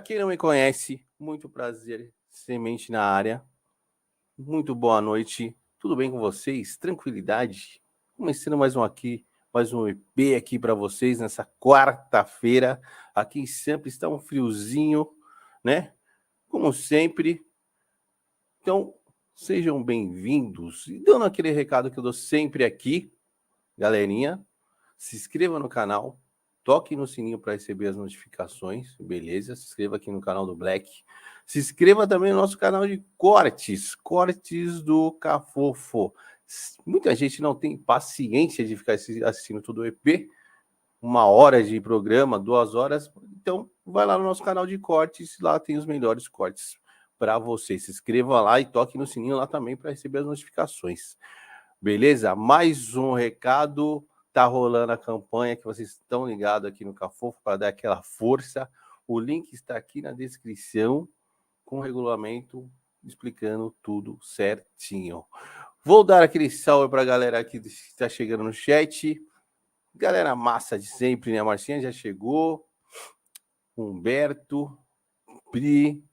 quem não me conhece, muito prazer, Semente na área. Muito boa noite. Tudo bem com vocês? Tranquilidade? Começando mais um EP aqui para vocês nessa quarta-feira. Aqui em Sampa está um friozinho, né? Como sempre. Então, sejam bem-vindos. E dando aquele recado que eu dou sempre aqui, galerinha, se inscreva no canal, toque no sininho para receber as notificações, beleza? Se inscreva aqui no canal do Black. Se inscreva também no nosso canal de cortes do Cafofo. Muita gente não tem paciência de ficar assistindo todo o EP, 1 hora de programa, 2 horas. Então, vai lá no nosso canal de cortes, lá tem os melhores cortes para você. Se inscreva lá e toque no sininho lá também para receber as notificações. Beleza? Mais um recado. Tá rolando a campanha que vocês estão ligados aqui no Cafofo para dar aquela força. O link está aqui na descrição com o regulamento explicando tudo certinho. Vou dar aquele salve para a galera que está chegando no chat. Galera massa de sempre, né? A Marcinha já chegou. Humberto, Pri,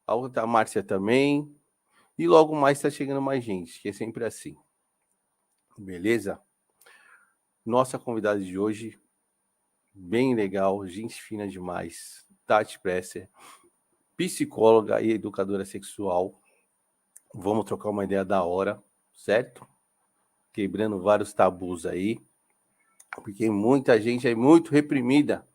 a outra Márcia também. E logo mais está chegando mais gente, que é sempre assim. Beleza? Nossa convidada de hoje, bem legal, gente fina demais. Tati Presser, psicóloga e educadora sexual. Vamos trocar uma ideia da hora, certo? Quebrando vários tabus aí. Porque muita gente é muito reprimida.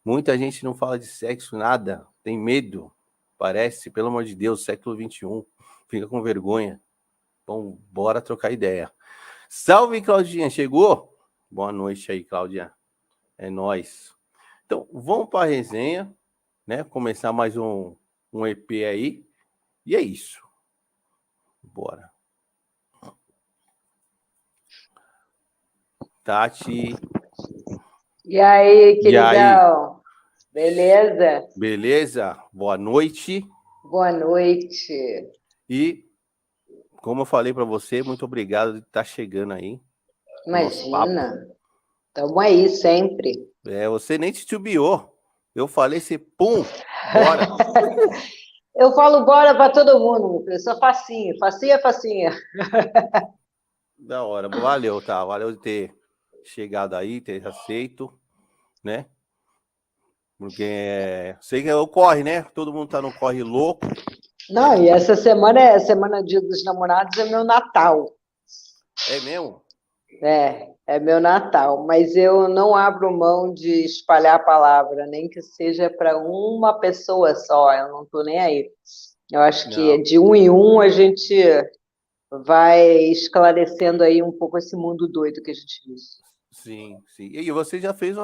Muita gente não fala de sexo, nada. Tem medo. Parece, pelo amor de Deus, século XXI. Fica com vergonha. Então, bora trocar ideia. Salve, Claudinha. Chegou? Boa noite aí, Cláudia. É nóis. Então, vamos para a resenha, né? Começar mais um EP aí. E é isso. Bora. Tati. E aí, queridão? Beleza? Beleza? Boa noite. Boa noite. E, como eu falei para você, muito obrigado de estar chegando aí. Imagina. Estamos aí sempre. Você nem titubeou. Eu falei assim, pum, bora. Eu falo bora para todo mundo, meu filho. Eu sou facinha, facinha. Da hora. Valeu, tá? Valeu de ter chegado aí, ter aceito, né? Porque sei que é o corre, né? Todo mundo tá no corre louco. Não, e essa semana é Semana Dia dos Namorados, é meu Natal. É mesmo? É meu Natal, mas eu não abro mão de espalhar a palavra, nem que seja para uma pessoa só, eu não estou nem aí. Eu acho que de um em um a gente vai esclarecendo aí um pouco esse mundo doido que a gente vive. Sim. E você já fez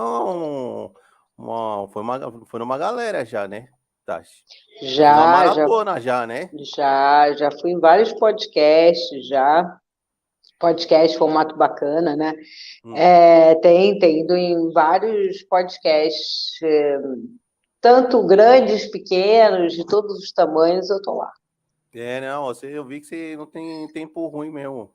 foi numa galera já, né, Tati? Já. Uma maratona já, né? Já fui em vários podcasts, já. Podcast, formato bacana, né? Tem ido em vários podcasts, tanto grandes, pequenos, de todos os tamanhos, eu tô lá. Eu vi que você não tem tempo ruim mesmo.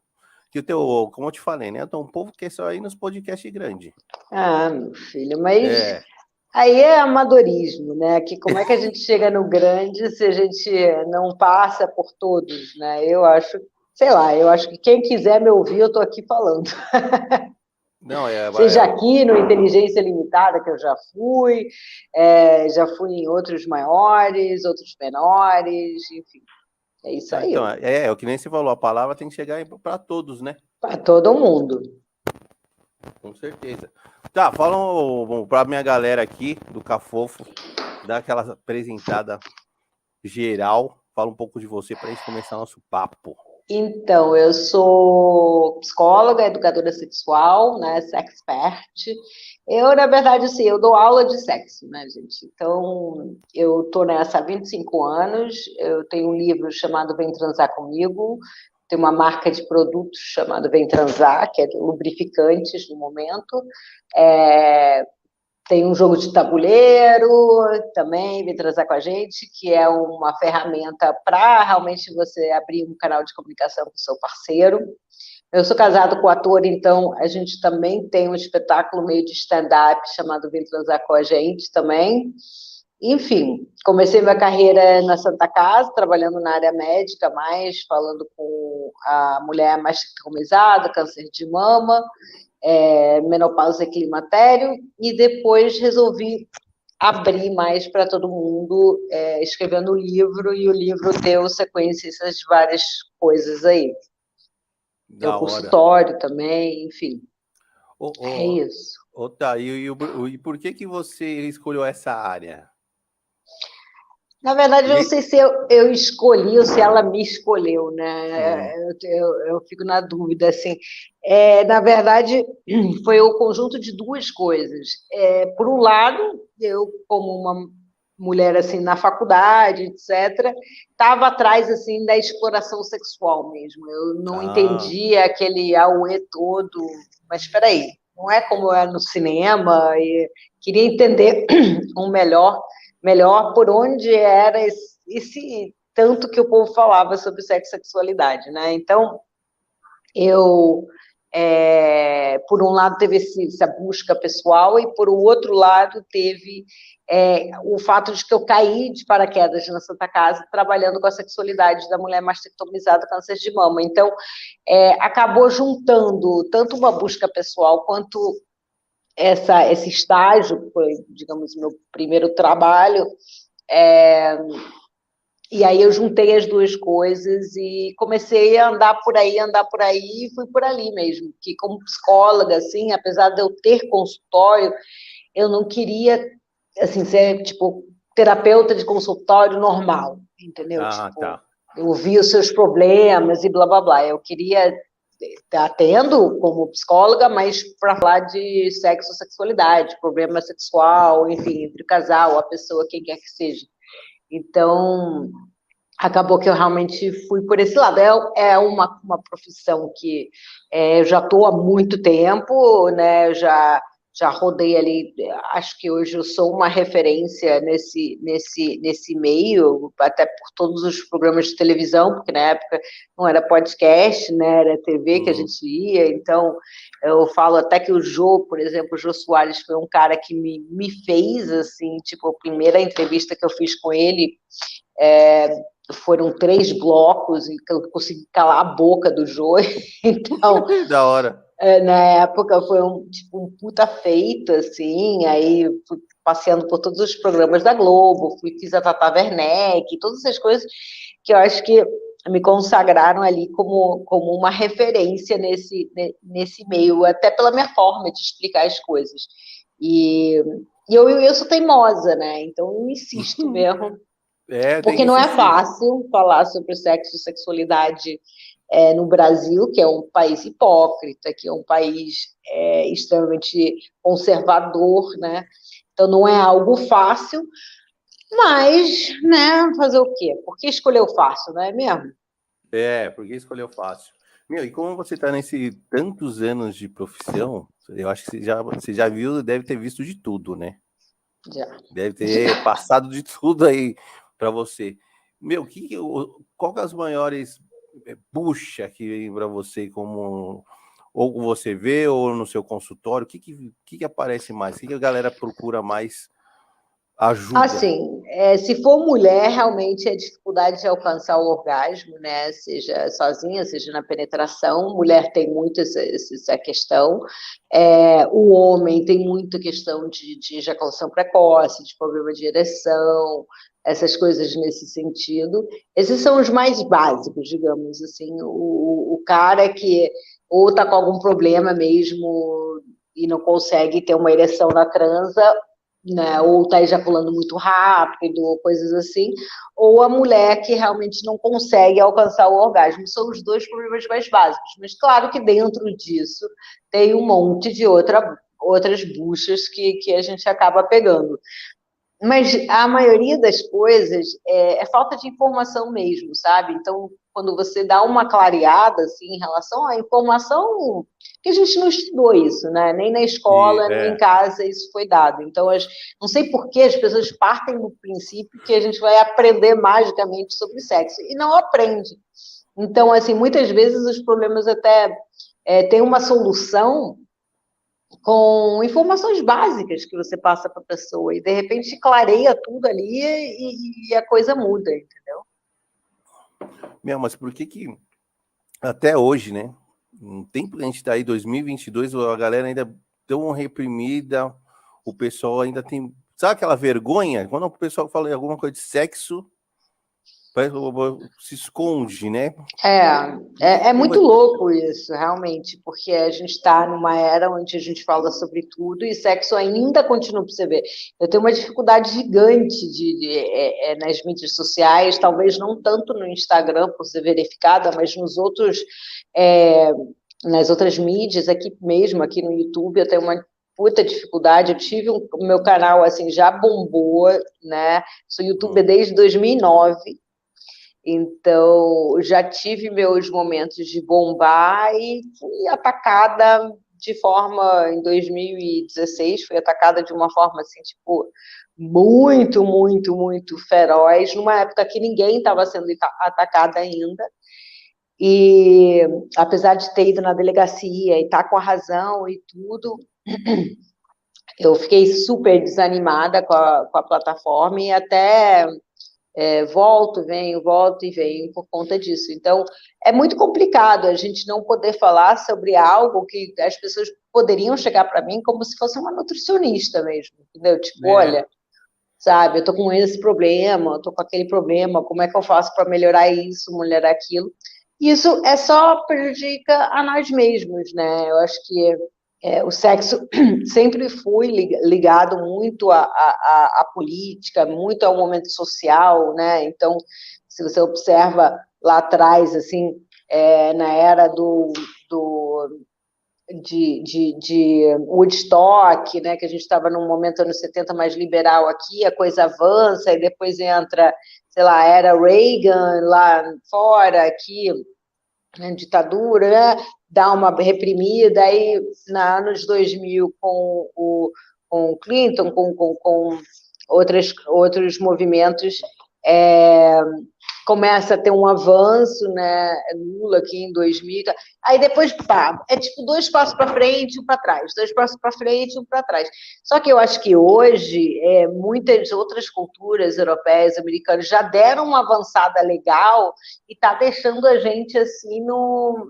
Que como eu te falei, né? Então, o povo quer só ir nos podcasts grandes. Ah, meu filho, mas aí é amadorismo, né? Que como é que a gente chega no grande se a gente não passa por todos, né? Eu acho que quem quiser me ouvir, eu tô aqui falando. Seja aqui no Inteligência Limitada, que eu já fui em outros maiores, outros menores, enfim. É isso aí. Então, o que nem você falou, a palavra tem que chegar para todos, né? Para todo mundo. Com certeza. Tá, fala para minha galera aqui do Cafofo, dá aquela apresentada geral, fala um pouco de você para a gente começar nosso papo. Então, eu sou psicóloga, educadora sexual, né, sexpert. Eu, na verdade, assim, eu dou aula de sexo, né, gente? Então, eu tô nessa há 25 anos, eu tenho um livro chamado Vem Transar Comigo, tem uma marca de produtos chamada Vem Transar, que é de lubrificantes no momento, tem um jogo de tabuleiro também, Vem Transar com a gente, que é uma ferramenta para realmente você abrir um canal de comunicação com o seu parceiro. Eu sou casado com o ator, então a gente também tem um espetáculo meio de stand-up chamado Vem Transar com a gente também. Enfim, comecei minha carreira na Santa Casa, trabalhando na área médica, mais falando com a mulher mastectomizada, câncer de mama, menopausa e climatério, e depois resolvi abrir mais para todo mundo, escrevendo o livro, e o livro deu sequência a essas várias coisas aí. Tem o Da hora. consultório também, enfim, é Ô, isso. Tá, e por que você escolheu essa área? Na verdade, eu não Porque, sei se eu escolhi ou se ela me escolheu, né? hum, Eu fico na dúvida, assim. Na verdade, foi o conjunto de duas coisas. Por um lado, eu, como uma mulher, assim, na faculdade, etc., estava atrás, assim, da exploração sexual mesmo. Eu não ah, entendia aquele auê todo. Mas, espera aí, não é como é no cinema, e queria entender melhor por onde era esse tanto que o povo falava sobre sexo e sexualidade, né? Então, eu, por um lado, teve essa busca pessoal e, por outro lado, teve o fato de que eu caí de paraquedas na Santa Casa trabalhando com a sexualidade da mulher mastectomizada, câncer de mama. Então, acabou juntando tanto uma busca pessoal quanto esse estágio, que foi, digamos, meu primeiro trabalho, e aí eu juntei as duas coisas e comecei a andar por aí, e fui por ali mesmo, que como psicóloga, assim, apesar de eu ter consultório, eu não queria, assim, ser, tipo, terapeuta de consultório normal, entendeu? Tipo, tá. eu ouvia os seus problemas e blá, blá, blá. Eu queria estar tendo como psicóloga, mas para falar de sexo, sexualidade, problema sexual, enfim, entre o casal, a pessoa, quem quer que seja. Então, acabou que eu realmente fui por esse lado. É uma profissão que eu já estou há muito tempo, né? Eu já rodei ali, acho que hoje eu sou uma referência nesse meio, até por todos os programas de televisão, porque na época não era podcast, né? Era TV que a Hum. gente ia, então eu falo até que o Jô, por exemplo, o Jô Soares foi um cara que me fez, assim, tipo, a primeira entrevista que eu fiz com ele, foram 3 blocos e que eu consegui calar a boca do Jô. Então, Da hora. na época foi um puta feito, assim, aí fui passeando por todos os programas da Globo, fiz a Tata Werneck, todas essas coisas que eu acho que me consagraram ali como uma referência nesse meio, até pela minha forma de explicar as coisas. E, eu sou teimosa, né? Então eu insisto mesmo, Tem que porque não é insistir. fácil falar sobre sexo e sexualidade no Brasil, que é um país hipócrita, que é um país extremamente conservador, né? Então não é algo fácil, mas, né, fazer o quê? Por que escolheu fácil, não é mesmo? Porque escolheu fácil. Meu, e como você tá nesse tantos anos de profissão, eu acho que você já viu, deve ter visto de tudo, né? Já. Deve ter passado de tudo aí para você. Meu, qual que é as maiores bucha que vem para você, como ou você vê ou no seu consultório? O que aparece mais? O que a galera procura mais ajuda? Assim, se for mulher, realmente é dificuldade de alcançar o orgasmo, né? Seja sozinha, seja na penetração. Mulher tem muito essa questão. O homem tem muita questão de ejaculação precoce, de problema de ereção, essas coisas nesse sentido. Esses são os mais básicos, digamos assim. O cara que ou está com algum problema mesmo e não consegue ter uma ereção na transa, né, ou está ejaculando muito rápido, ou coisas assim, ou a mulher que realmente não consegue alcançar o orgasmo. São os dois problemas mais básicos, mas claro que dentro disso tem um monte de outras buchas que a gente acaba pegando. Mas a maioria das coisas é falta de informação mesmo, sabe? Então, quando você dá uma clareada assim, em relação à informação, que a gente não estudou isso, né? Nem na E, escola, nem em casa isso foi dado. Então, não sei por que as pessoas partem do princípio que a gente vai aprender magicamente sobre sexo, e não aprende. Então, assim, muitas vezes os problemas até têm uma solução com informações básicas que você passa para a pessoa, e de repente clareia tudo ali e a coisa muda, entendeu? Mas por que até hoje, né? No tempo que a gente tá aí, 2022, a galera ainda tão reprimida, o pessoal ainda tem... Sabe aquela vergonha? Quando o pessoal fala alguma coisa de sexo, se esconde, né? É muito louco isso, realmente, porque a gente está numa era onde a gente fala sobre tudo e sexo ainda continua para você ver. Eu tenho uma dificuldade gigante nas mídias sociais, talvez não tanto no Instagram, por ser verificada, mas é, nas outras mídias, aqui mesmo, aqui no YouTube, eu tenho uma puta dificuldade. Eu tive o meu canal, assim, já bombou, né? Sou youtuber desde 2009. Então, já tive meus momentos de bombar e fui atacada em 2016, fui atacada de uma forma, assim, tipo, muito, muito, muito feroz, numa época que ninguém estava sendo atacada ainda, e apesar de ter ido na delegacia e estar com a razão e tudo, eu fiquei super desanimada com a plataforma e até volto e venho por conta disso. Então, é muito complicado a gente não poder falar sobre algo que as pessoas poderiam chegar para mim como se fosse uma nutricionista mesmo, entendeu? Tipo, olha, sabe, eu tô com esse problema, eu tô com aquele problema, como é que eu faço para melhorar isso, melhorar aquilo? Isso é só prejudica a nós mesmos, né? Eu acho que o sexo sempre foi ligado muito à política, muito ao momento social, né? Então, se você observa lá atrás, assim, na era de Woodstock, né, que a gente estava num momento anos 70 mais liberal aqui, a coisa avança e depois entra, sei lá, era Reagan lá fora, aqui, né, ditadura, né, dá uma reprimida, aí, nos anos 2000, com o Clinton, com outros movimentos, começa a ter um avanço, né, Lula aqui em 2000, aí depois, pá, é tipo 2 passos para frente, um para trás, 2 passos para frente, um para trás. Só que eu acho que hoje, muitas outras culturas europeias, americanas, já deram uma avançada legal e tá deixando a gente, assim,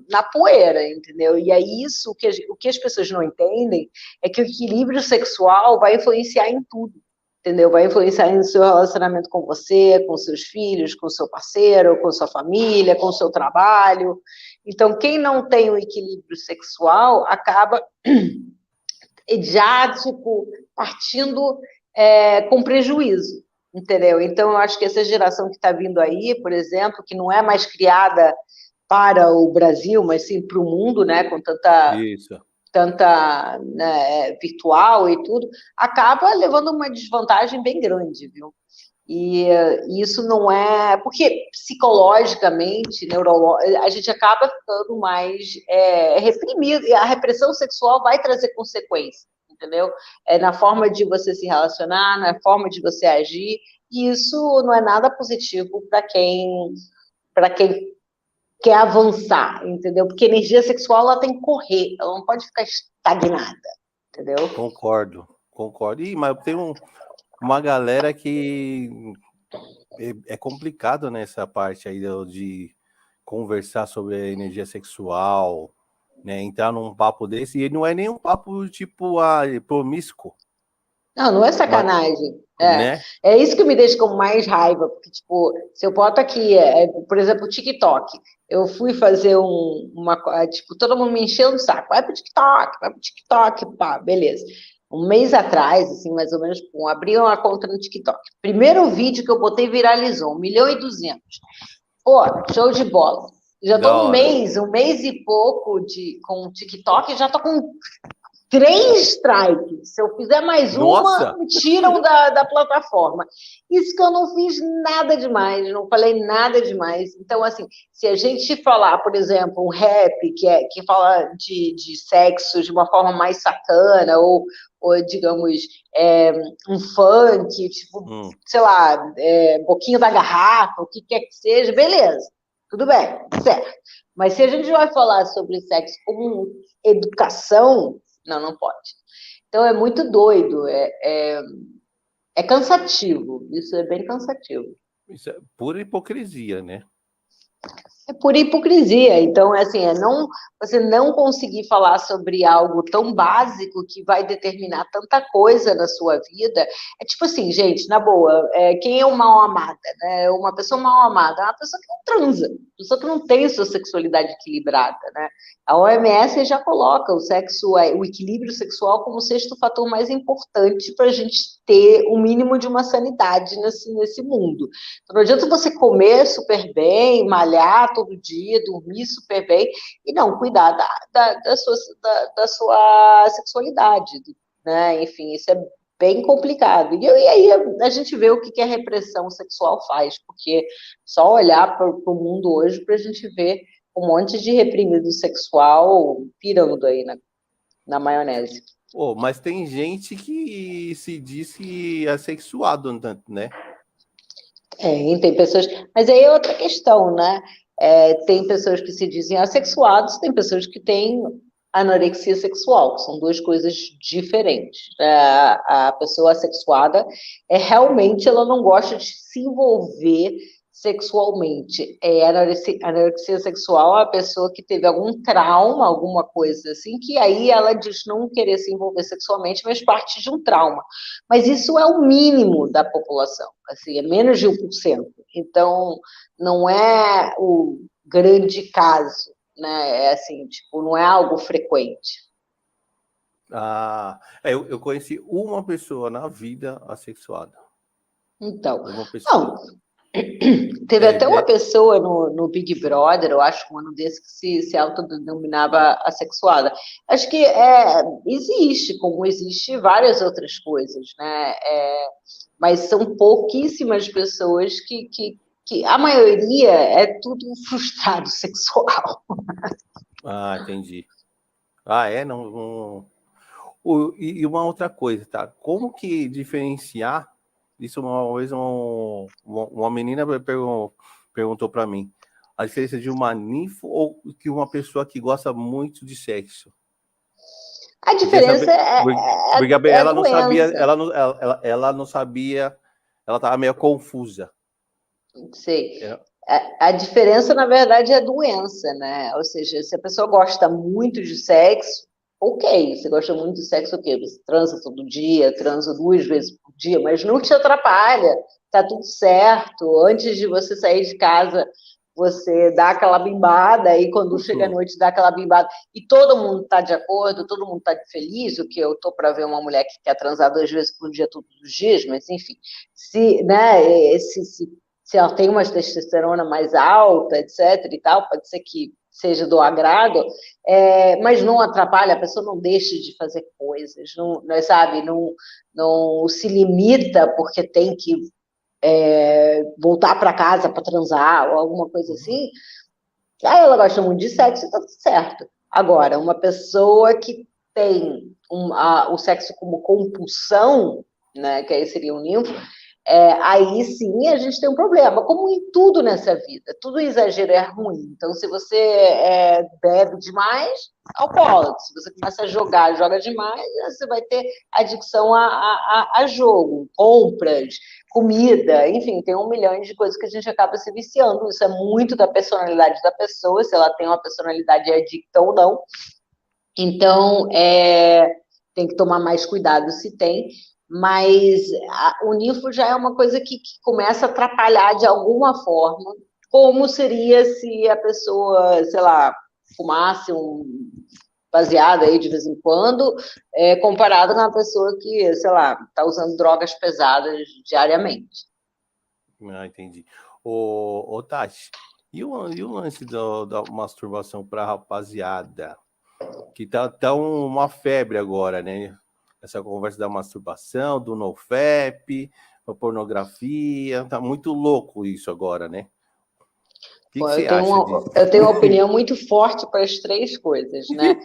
na poeira, entendeu? E aí isso, o que as pessoas não entendem é que o equilíbrio sexual vai influenciar em tudo. Entendeu? Vai influenciar no seu relacionamento com você, com seus filhos, com seu parceiro, com sua família, com seu trabalho. Então, quem não tem um equilíbrio sexual acaba já, tipo, partindo com prejuízo, entendeu? Então, eu acho que essa geração que está vindo aí, por exemplo, que não é mais criada para o Brasil, mas sim para o mundo, né, com tanta né, virtual e tudo, acaba levando uma desvantagem bem grande, viu? E isso não é... Porque psicologicamente, a gente acaba ficando mais reprimido, e a repressão sexual vai trazer consequências, entendeu? Na forma de você se relacionar, na forma de você agir, e isso não é nada positivo para quem quer avançar, entendeu? Porque a energia sexual ela tem que correr, ela não pode ficar estagnada, entendeu? Concordo. Mas tem uma galera que é complicado nessa parte aí de conversar sobre a energia sexual, né? Entrar num papo desse, e não é nem um papo tipo promíscuo. Não é sacanagem. Né? É isso que me deixa com mais raiva, porque, tipo, se eu boto aqui, por exemplo, o TikTok, eu fui fazer tipo, todo mundo me encheu o saco, vai pro TikTok, pá, beleza. Um mês atrás, assim, mais ou menos, abri uma conta no TikTok. Primeiro vídeo que eu botei viralizou, 1.200.000. Pô, show de bola. Já tô um mês e pouco com o TikTok, já tô com 3 strikes. Se eu fizer mais uma, me tiram da plataforma. Isso que eu não fiz nada demais, não falei nada demais. Então, assim, se a gente falar, por exemplo, um rap que fala de sexo de uma forma mais sacana, ou digamos, um funk, tipo, sei lá, boquinha da garrafa, o que quer que seja, beleza, tudo bem, certo. Mas se a gente vai falar sobre sexo como educação, Não, não pode. Então, é muito doido, é cansativo, isso é bem cansativo. Isso é pura hipocrisia, né? É pura hipocrisia. Então, assim, você não conseguir falar sobre algo tão básico que vai determinar tanta coisa na sua vida. É tipo assim, gente, na boa, quem é o mal amada, né? Uma pessoa mal amada é uma pessoa que não transa, uma pessoa que não tem sua sexualidade equilibrada, né? A OMS já coloca o sexo, o equilíbrio sexual como o sexto fator mais importante para a gente ter o mínimo de uma sanidade nesse mundo. Então, não adianta você comer super bem, malhar todo dia, dormir super bem, e não cuidar da sua sexualidade, né? Enfim, isso é bem complicado. E aí a gente vê o que a repressão sexual faz, porque só olhar para o mundo hoje para a gente ver um monte de reprimido sexual pirando aí na maionese. Oh, mas tem gente que se diz que é sexuado, né? Tem pessoas. Mas aí é outra questão, né? Tem pessoas que se dizem assexuados, tem pessoas que têm anorexia sexual, que são duas coisas diferentes. A pessoa assexuada realmente ela não gosta de se envolver sexualmente. Anorexia sexual é a pessoa que teve algum trauma, alguma coisa assim, que aí ela diz não querer se envolver sexualmente, mas parte de um trauma. Mas isso é o mínimo da população, assim, é menos de 1%. Então, não é o grande caso, né? É assim, tipo, não é algo frequente. Eu conheci uma pessoa na vida assexuada. Então, Uma pessoa. não, teve até uma pessoa no Big Brother, eu acho, um ano desse, que se autodenominava assexuada. Acho que existe, como existe várias outras coisas, né? Mas são pouquíssimas pessoas que a maioria é tudo frustrado sexual. Entendi. Não. E uma outra coisa, tá? Como que diferenciar? Isso uma vez uma menina perguntou para mim a diferença de uma ninfo ou que uma pessoa que gosta muito de sexo. A diferença porque a ela não sabia, doença. ela não sabia, ela estava meio confusa. Sei. A diferença, na verdade, é a doença, né? Ou seja, se a pessoa gosta muito de sexo, ok. Você gosta muito de sexo, ok. Você transa todo dia, transa 2 vezes por dia, mas não te atrapalha. Tá tudo certo. Antes de você sair de casa, você dá aquela bimbada, e quando chega a noite, dá aquela bimbada. E todo mundo tá de acordo, todo mundo tá feliz, o que eu tô para ver uma mulher que quer transar 2 vezes por dia, todos os dias, mas enfim. Se ela tem uma testosterona mais alta, etc. e tal, pode ser que seja do agrado, mas não atrapalha, a pessoa não deixa de fazer coisas, não sabe, não se limita porque tem que voltar para casa para transar ou alguma coisa assim. Aí ela gosta muito de sexo e tá tudo certo. Agora, uma pessoa que tem o sexo como compulsão, né, que aí seria um ninfo, aí sim a gente tem um problema, como em tudo nessa vida, tudo exagero é ruim. Então, se você bebe demais, alcoólatra. Se você começa a joga demais, você vai ter adicção a jogo, compras, comida, enfim, tem 1 milhão de coisas que a gente acaba se viciando. Isso é muito da personalidade da pessoa, se ela tem uma personalidade adicta ou não. Então, tem que tomar mais cuidado se tem, mas o ninfo já é uma coisa que começa a atrapalhar de alguma forma, como seria se a pessoa, sei lá, fumasse um baseado aí de vez em quando, comparado com uma pessoa que, sei lá, está usando drogas pesadas diariamente. Entendi. Tati, e o lance da masturbação para rapaziada? Que tá uma febre agora, né? Essa conversa da masturbação, do NoFap, a pornografia, tá muito louco isso agora, né? O que você acha disso? Eu tenho uma opinião muito forte para as 3 coisas, né?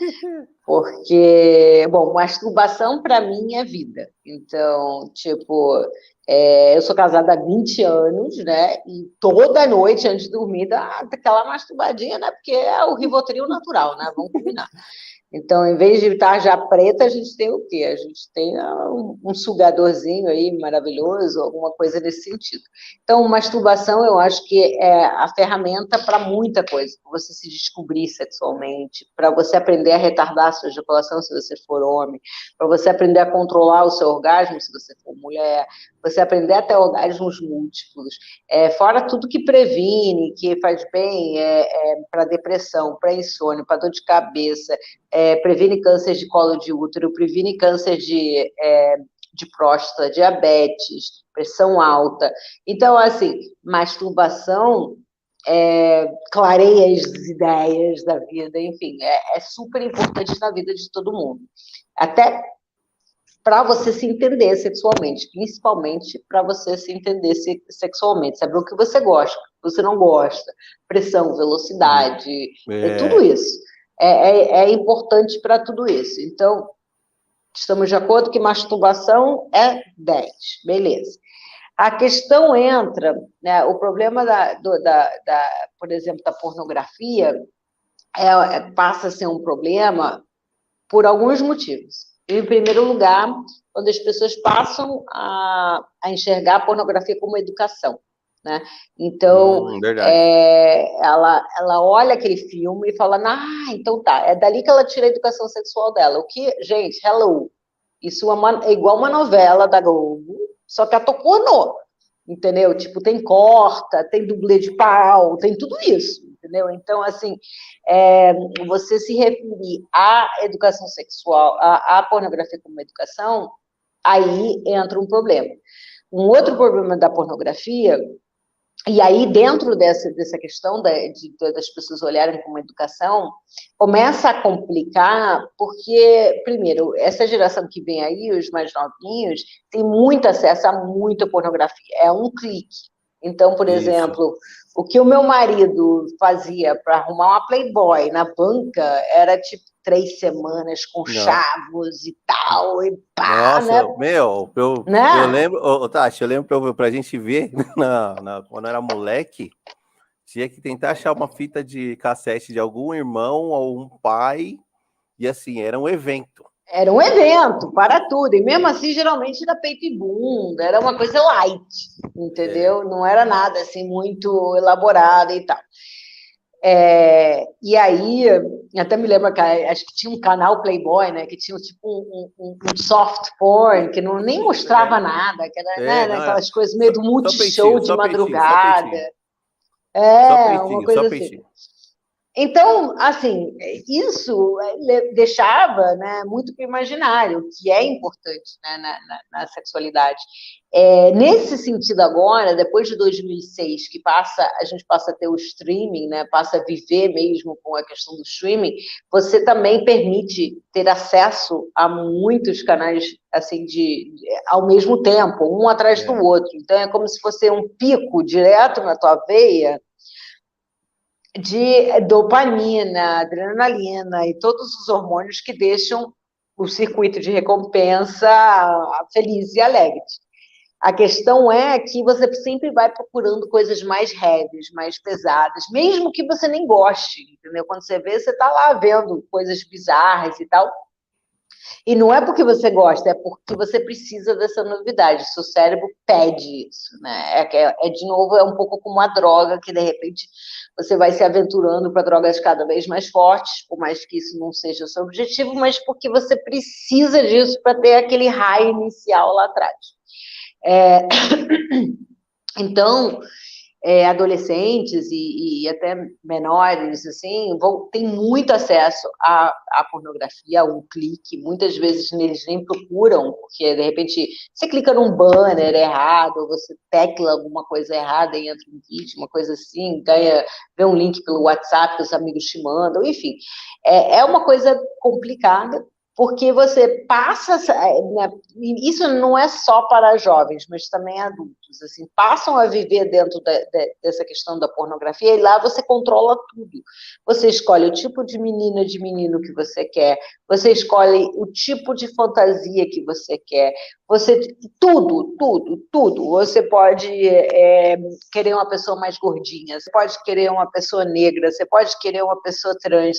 Porque, bom, masturbação para mim é vida. Então, tipo, eu sou casada há 20 anos, né? E toda noite, antes de dormir, dá aquela masturbadinha, né? Porque é o Rivotril natural, né? Vamos combinar. Então, em vez de tarja preta, a gente tem o quê? A gente tem um sugadorzinho aí maravilhoso, alguma coisa nesse sentido. Então, masturbação, eu acho que é a ferramenta para muita coisa, para você se descobrir sexualmente, para você aprender a retardar a sua ejaculação, se você for homem, para você aprender a controlar o seu orgasmo, se você for mulher, você aprender a ter orgasmos múltiplos, fora tudo que previne, que faz bem para depressão, para insônia, para dor de cabeça, previne câncer de colo de útero, previne câncer de próstata, diabetes, pressão alta. Então, assim, masturbação clareia as ideias da vida, enfim, é super importante na vida de todo mundo. Até para você se entender sexualmente, principalmente para você se entender sexualmente, saber o que você gosta, o que você não gosta, pressão, velocidade, tudo isso. É importante para tudo isso. Então, estamos de acordo que masturbação é 10, beleza. A questão entra, né, o problema, por exemplo, da pornografia, passa a ser um problema por alguns motivos. Em primeiro lugar, quando as pessoas passam a enxergar a pornografia como educação, né? Então, ela olha aquele filme e fala, então tá, é dali que ela tira a educação sexual dela. O que, gente, hello, isso é igual uma novela da Globo, só que ator pornô, entendeu? Tipo, tem corta, tem dublê de pau, tem tudo isso. Entendeu? Então, assim, você se referir à educação sexual, à pornografia como educação, aí entra um problema. Um outro problema da pornografia, e aí dentro dessa questão das pessoas olharem como educação, começa a complicar, porque, primeiro, essa geração que vem aí, os mais novinhos, tem muito acesso a muita pornografia, é um clique. Então, por exemplo, o que o meu marido fazia para arrumar uma Playboy na banca era tipo 3 semanas com chavos e tal, e pá, nossa, né? Eu lembro, Tati, eu lembro pra gente ver, quando era moleque, tinha que tentar achar uma fita de cassete de algum irmão ou um pai, e assim, era um evento. Era um evento, para tudo. E mesmo assim, geralmente era peito e bunda, era uma coisa light, entendeu? Não era nada assim muito elaborado e tal. E aí, até me lembro que acho que tinha um canal Playboy, né? Que tinha tipo um soft porn, que nem mostrava nada, que era aquelas coisas meio do multishow de madrugada. Uma coisa assim. Então, assim, isso deixava, né, muito para o imaginário, que é importante, né, na sexualidade. Nesse sentido agora, depois de 2006, que a gente passa a ter o streaming, né, passa a viver mesmo com a questão do streaming, você também permite ter acesso a muitos canais assim ao mesmo tempo, um atrás do outro. Então, é como se fosse um pico direto na tua veia, de dopamina, adrenalina e todos os hormônios que deixam o circuito de recompensa feliz e alegre. A questão é que você sempre vai procurando coisas mais heavies, mais pesadas, mesmo que você nem goste, entendeu? Quando você vê, você está lá vendo coisas bizarras e tal. E não é porque você gosta, é porque você precisa dessa novidade. Seu cérebro pede isso, né? De novo, é um pouco como uma droga que, de repente, você vai se aventurando para drogas cada vez mais fortes, por mais que isso não seja o seu objetivo, mas porque você precisa disso para ter aquele high inicial lá atrás. Então, adolescentes e até menores, assim, têm muito acesso à pornografia, a um clique, muitas vezes eles nem procuram, porque, de repente, você clica num banner errado, ou você tecla alguma coisa errada e entra um vídeo, uma coisa assim, vê um link pelo WhatsApp que os amigos te mandam, enfim. É uma coisa complicada, porque você passa, né, isso não é só para jovens, mas também adultos, assim, passam a viver dentro dessa questão da pornografia, e lá você controla tudo. Você escolhe o tipo de menina, de menino que você quer, você escolhe o tipo de fantasia que você quer, tudo. Você pode querer uma pessoa mais gordinha, você pode querer uma pessoa negra, você pode querer uma pessoa trans,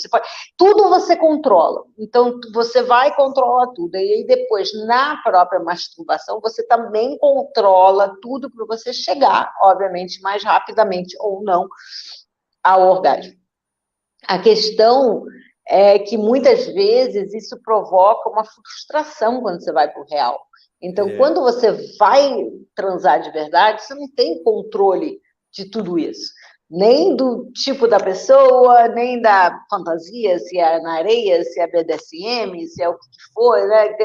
tudo você controla. Então, você vai e controla tudo. E aí, depois, na própria masturbação, você também controla tudo para você chegar, obviamente, mais rapidamente ou não, ao orgasmo. A questão é que, muitas vezes, isso provoca uma frustração quando você vai para o real. Então, quando você vai transar de verdade, você não tem controle de tudo isso. Nem do tipo da pessoa, nem da fantasia, se é na areia, se é BDSM, se é o que for, né?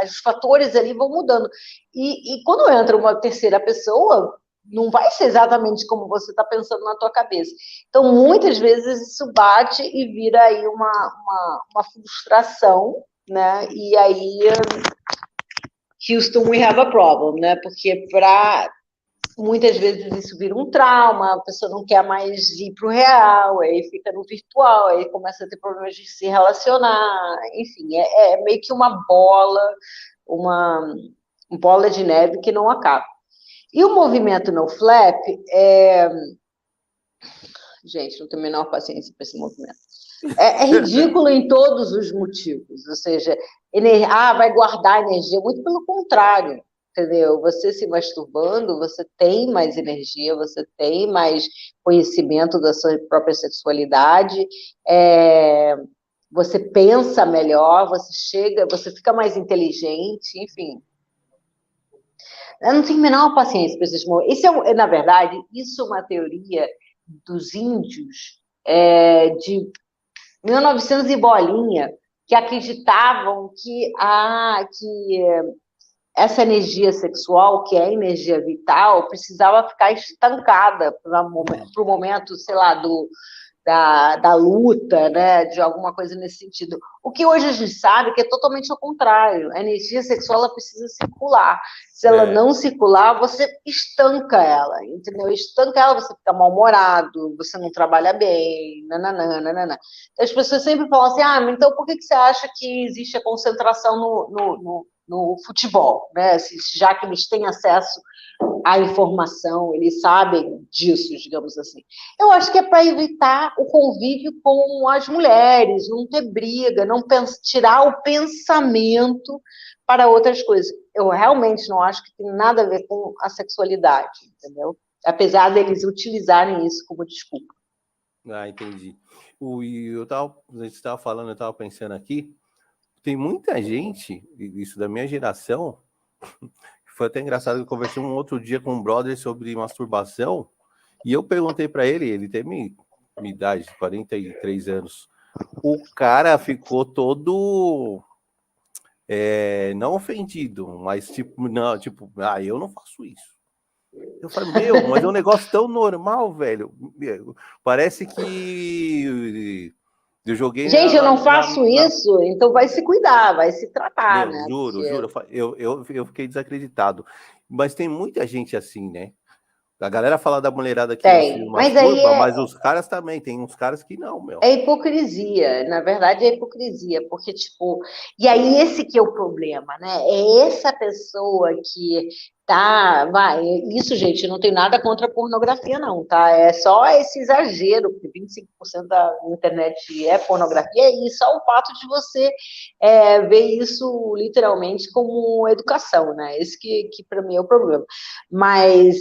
Os fatores ali vão mudando. E quando entra uma terceira pessoa, não vai ser exatamente como você está pensando na tua cabeça. Então, muitas vezes, isso bate e vira aí uma frustração, né? E aí, Houston, we have a problem, né? Porque muitas vezes isso vira um trauma, a pessoa não quer mais ir para o real, aí fica no virtual, aí começa a ter problemas de se relacionar, enfim, é meio que uma bola de neve que não acaba. E o movimento NoFlap gente, não tenho a menor paciência para esse movimento. É ridículo em todos os motivos, ou seja, vai guardar energia, muito pelo contrário, entendeu? Você se masturbando, você tem mais energia, você tem mais conhecimento da sua própria sexualidade, você pensa melhor, você fica mais inteligente, enfim. Eu não tenho a menor paciência para esses movimentos. Na verdade, isso é uma teoria dos índios de 1900 e bolinha, que acreditavam que essa energia sexual, que é energia vital, precisava ficar estancada para o momento, sei lá, da luta, né, de alguma coisa nesse sentido. O que hoje a gente sabe que é totalmente ao contrário. A energia sexual ela precisa circular. Se ela não circular, você estanca ela, entendeu? Estanca ela, você fica mal-humorado, você não trabalha bem, nananana. As pessoas sempre falam assim, então por que você acha que existe a concentração no futebol, né? Já que eles têm acesso à informação, eles sabem disso, digamos assim. Eu acho que é para evitar o convívio com as mulheres, não ter briga, não tirar o pensamento para outras coisas. Eu realmente não acho que tem nada a ver com a sexualidade, entendeu? Apesar deles utilizarem isso como desculpa. Entendi. A gente estava falando, eu estava pensando aqui, tem muita gente, isso da minha geração, foi até engraçado, eu conversei um outro dia com um brother sobre masturbação, e eu perguntei para ele tem minha idade, 43 anos, o cara ficou todo não ofendido, mas eu não faço isso. Eu falei, mas é um negócio tão normal, velho. Parece que eu joguei. Gente, eu não faço isso, então vai se cuidar, vai se tratar, né? Juro, eu fiquei desacreditado. Mas tem muita gente assim, né? A galera fala da mulherada que não se masturba, mas os caras também, tem uns caras que não, meu. É hipocrisia, na verdade é hipocrisia, porque, tipo, e aí esse que é o problema, né? É essa pessoa que isso, gente, não tem nada contra a pornografia, não, tá? É só esse exagero, porque 25% da internet é pornografia, e só o fato de você ver isso literalmente como educação, né? Esse que para mim é o problema. Mas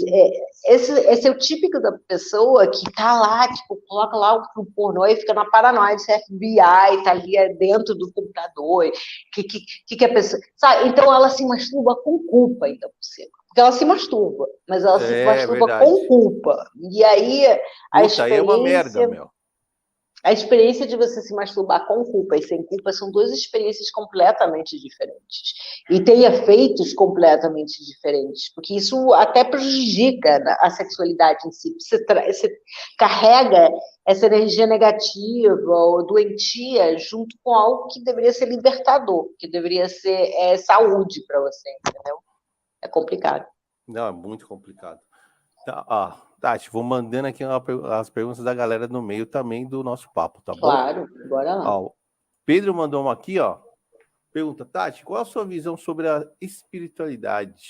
esse é o típico da pessoa que tá lá, tipo, coloca lá o pornô e fica na paranoia de ser FBI, tá ali dentro do computador, que a pessoa... Sabe? Então, ela se masturba com culpa, então, por cima. Porque ela se masturba, mas ela se masturba com culpa. E aí, a experiência... Aí é uma merda, meu. A experiência de você se masturbar com culpa e sem culpa são duas experiências completamente diferentes. E tem efeitos completamente diferentes, porque isso até prejudica a sexualidade em si. Você carrega essa energia negativa ou doentia junto com algo que deveria ser libertador, que deveria ser saúde para você, entendeu? É complicado. Não, é muito complicado. Tá, Tati, vou mandando aqui as perguntas da galera no meio também do nosso papo, tá bom? Claro, bora lá. Ó, Pedro mandou uma aqui, ó. Pergunta, Tati, qual a sua visão sobre a espiritualidade?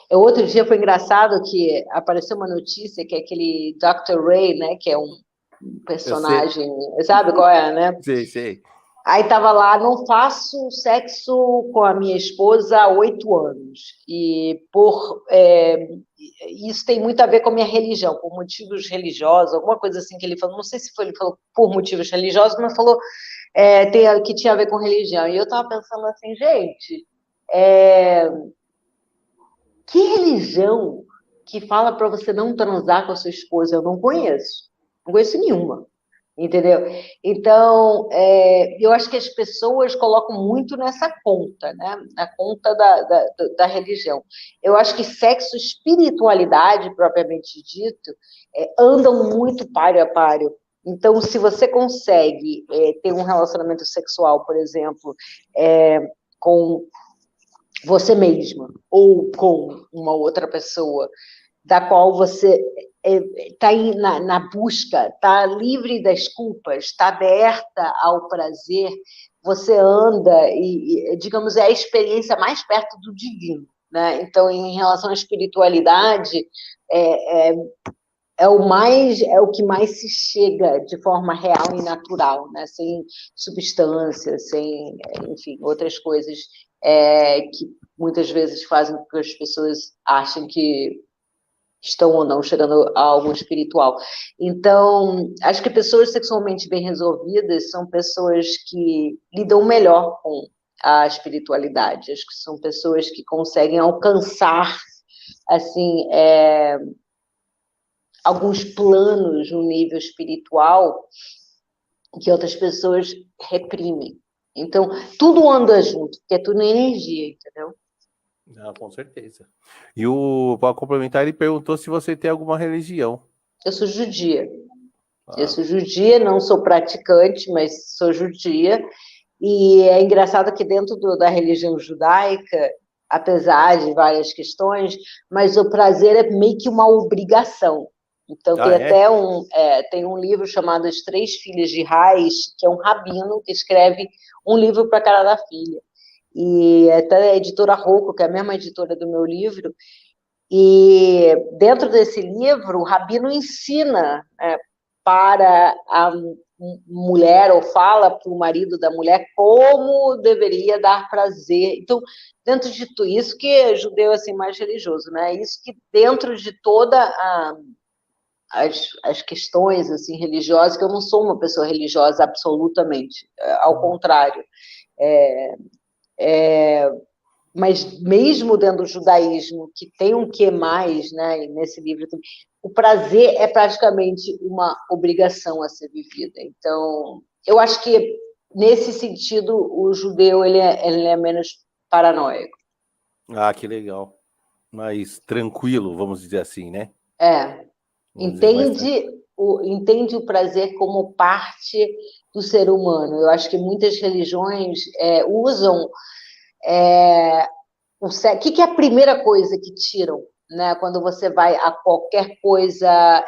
Outro dia foi engraçado que apareceu uma notícia que aquele Dr. Ray, né, que é um personagem, sabe qual é, né? Sei. Aí tava lá, não faço sexo com a minha esposa há 8 anos. E isso tem muito a ver com a minha religião, por motivos religiosos, alguma coisa assim que ele falou. Não sei se ele falou por motivos religiosos, mas falou que tinha a ver com religião. E eu tava pensando assim, gente, que religião que fala para você não transar com a sua esposa? Eu não conheço nenhuma. Entendeu? Então, eu acho que as pessoas colocam muito nessa conta, né? Na conta da religião. Eu acho que sexo e espiritualidade, propriamente dito, andam muito páreo a páreo. Então, se você consegue ter um relacionamento sexual, por exemplo, com você mesma ou com uma outra pessoa, da qual você está na busca, está livre das culpas, está aberta ao prazer, você anda e, digamos, é a experiência mais perto do divino, né? Então, em relação à espiritualidade, é o que mais se chega de forma real e natural, né? Sem substância, sem, enfim, outras coisas que muitas vezes fazem com que as pessoas achem que estão ou não chegando a algo espiritual. Então, acho que pessoas sexualmente bem resolvidas são pessoas que lidam melhor com a espiritualidade. Acho que são pessoas que conseguem alcançar, assim, alguns planos no nível espiritual que outras pessoas reprimem. Então, tudo anda junto, porque é tudo energia, entendeu? Não, com certeza. E para complementar, ele perguntou se você tem alguma religião. Eu sou judia. Eu sou judia, não sou praticante, mas sou judia. E é engraçado que dentro da religião judaica, apesar de várias questões, mas o prazer é meio que uma obrigação. Então, tem até tem um livro chamado As Três Filhas de Reis, que é um rabino que escreve um livro para cada filha. E até a editora Rocco, que é a mesma editora do meu livro, e dentro desse livro, o rabino ensina para a mulher, ou fala para o marido da mulher como deveria dar prazer. Então, dentro de tudo isso, que é judeu assim, mais religioso, né? Isso que dentro de toda as questões assim, religiosas, que eu não sou uma pessoa religiosa absolutamente, ao contrário. Mas mesmo dentro do judaísmo, que tem um quê mais, né, nesse livro, o prazer é praticamente uma obrigação a ser vivida. Então, eu acho que, nesse sentido, o judeu ele é menos paranoico. Ah, que legal. Mais tranquilo, vamos dizer assim, né? Entende o prazer como parte do ser humano. Eu acho que muitas religiões usam o que é a primeira coisa que tiram, né, quando você vai a qualquer coisa,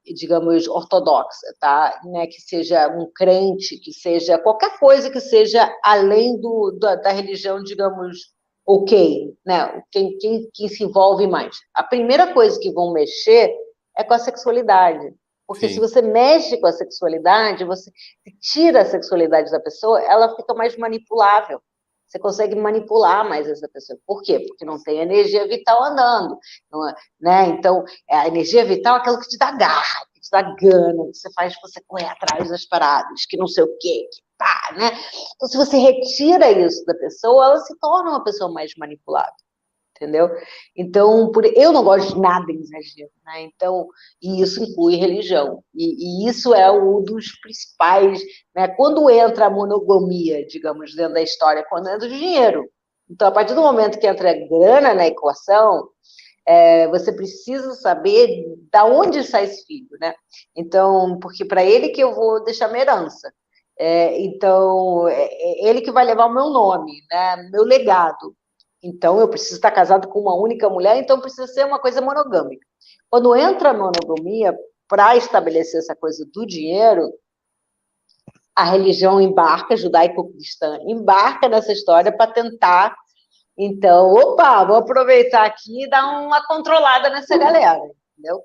digamos, ortodoxa, tá? Né, que seja um crente, que seja qualquer coisa que seja além da religião, digamos, ok, né? Quem se envolve mais. A primeira coisa que vão mexer é com a sexualidade. Porque se você mexe com a sexualidade, você tira a sexualidade da pessoa, ela fica mais manipulável. Você consegue manipular mais essa pessoa. Por quê? Porque não tem energia vital andando. Né? Então, a energia vital é aquilo que te dá garra, que te dá gana, que você faz você correr atrás das paradas, que não sei o quê, que pá, né? Então, se você retira isso da pessoa, ela se torna uma pessoa mais manipulável. entendeu? Então, eu não gosto de nada em exagero, né? Então, e isso inclui religião. E isso é um dos principais, né? Quando entra a monogamia, digamos, dentro da história, quando entra o dinheiro. Então, a partir do momento que entra a grana na equação, você precisa saber da onde sai esse filho, né? Então, porque para ele que eu vou deixar minha herança. Então, é ele que vai levar o meu nome, né? Meu legado. Então, eu preciso estar casado com uma única mulher, então precisa ser uma coisa monogâmica. Quando entra a monogamia, para estabelecer essa coisa do dinheiro, a religião embarca, judaico-cristã, embarca nessa história para tentar. Então, opa, vou aproveitar aqui e dar uma controlada nessa galera, entendeu?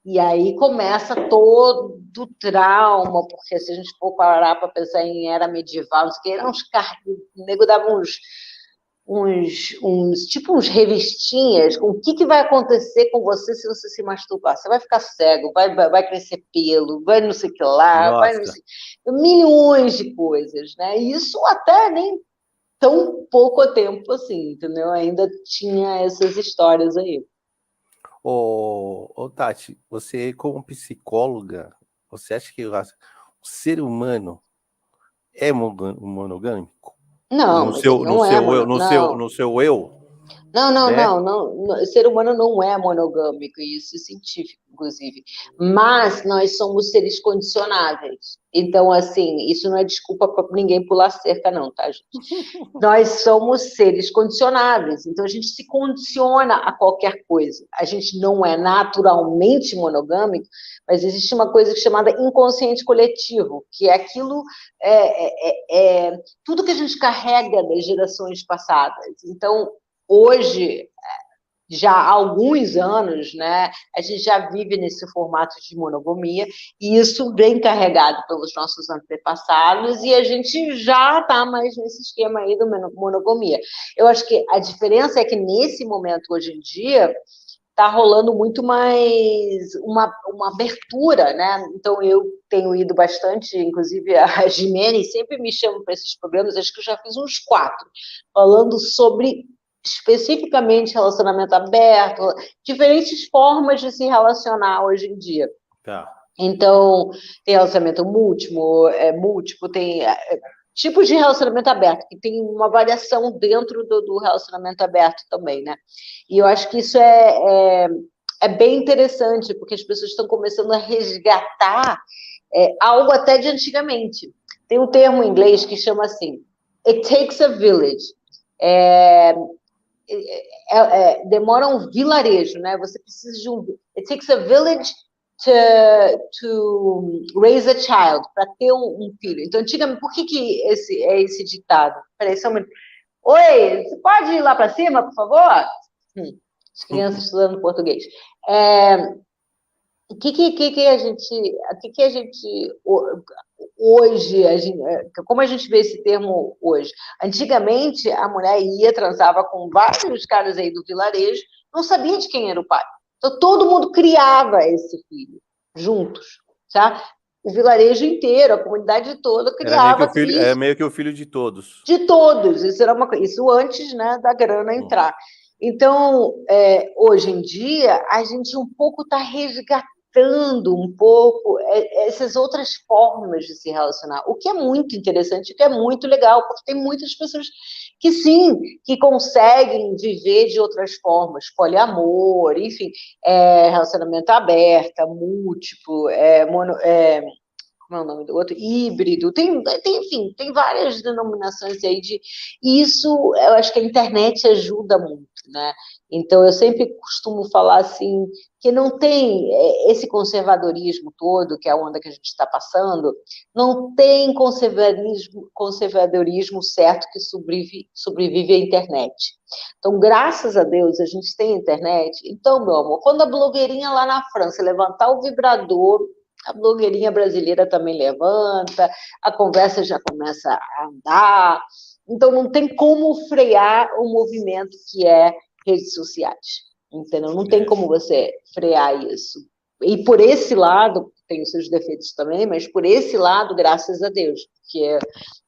E aí começa todo o trauma, porque se a gente for parar para pensar em era medieval, não sei o que, eram uns o nego dava tipo uns revistinhas com o que vai acontecer com você se você se masturbar. Você vai ficar cego, vai crescer pelo, vai não sei o que lá, vai não sei... Milhões de coisas, né? E isso até nem tão pouco tempo assim, entendeu? Ainda tinha essas histórias aí. Ô, Tati, você como psicóloga, você acha que o ser humano é monogâmico? Não, No mas ele seu, no não é, seu eu, mano. no seu, Não. no seu eu, Não, é? o ser humano não é monogâmico, e isso é científico, inclusive. Mas nós somos seres condicionáveis. Então, assim, isso não é desculpa para ninguém pular cerca, não, tá, gente? Nós somos seres condicionáveis, então a gente se condiciona a qualquer coisa. A gente não é naturalmente monogâmico, mas existe uma coisa chamada inconsciente coletivo, que é aquilo, tudo que a gente carrega das gerações passadas. Então, hoje, já há alguns anos, né, a gente já vive nesse formato de monogamia, e isso vem carregado pelos nossos antepassados, e a gente já está mais nesse esquema aí do monogamia. Eu acho que a diferença é que nesse momento, hoje em dia, está rolando muito mais uma abertura, né? Então, eu tenho ido bastante, inclusive a Jimene sempre me chama para esses programas, acho que eu já fiz uns 4, falando sobre especificamente relacionamento aberto, diferentes formas de se relacionar hoje em dia. Tá. Então, tem relacionamento múltiplo, tem tipos de relacionamento aberto, que tem uma variação dentro do relacionamento aberto também, né? E eu acho que isso é bem interessante, porque as pessoas estão começando a resgatar algo até de antigamente. Tem um termo em inglês que chama assim, it takes a village. Demora um vilarejo, né? Você precisa de it takes a village to raise a child, para ter um filho. Então, antigamente, por que esse ditado? Peraí, só um minuto. Oi, você pode ir lá para cima, por favor? As crianças estudando português. O que a gente hoje, como a gente vê esse termo hoje? Antigamente, a mulher transava com vários caras aí do vilarejo, não sabia de quem era o pai. Então, todo mundo criava esse filho, juntos, tá? O vilarejo inteiro, a comunidade toda criava É meio que o filho de todos. De todos, isso antes, né, da grana entrar. Então, hoje em dia, a gente um pouco está resgatando um pouco essas outras formas de se relacionar, o que é muito interessante, o que é muito legal, porque tem muitas pessoas que sim, que conseguem viver de outras formas, poliamor, enfim, relacionamento aberto, múltiplo, como é o nome do outro? Híbrido, enfim, tem várias denominações aí e isso, eu acho que a internet ajuda muito, né? Então, eu sempre costumo falar assim, que não tem esse conservadorismo todo, que é a onda que a gente está passando, não tem conservadorismo certo que sobrevive à internet. Então, graças a Deus, a gente tem internet. Então, meu amor, quando a blogueirinha lá na França levantar o vibrador, a blogueirinha brasileira também levanta, a conversa já começa a andar. Então, não tem como frear o movimento que é redes sociais, entendeu? Não tem como você frear isso. E por esse lado, tem os seus defeitos também, mas por esse lado, graças a Deus, porque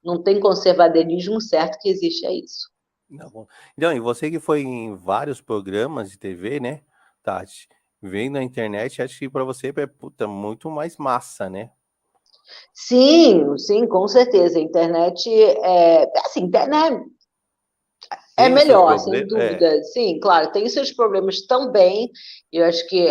não tem conservadorismo certo que existe a isso. Não. Então, e você que foi em vários programas de TV, né, Tati? Vendo na internet, acho que para você é puta, muito mais massa, né? Sim, sim, com certeza. A internet assim, né, é Tem os seus melhor, sem problemas. É, dúvida. Sim, claro, tem seus problemas também. Eu acho que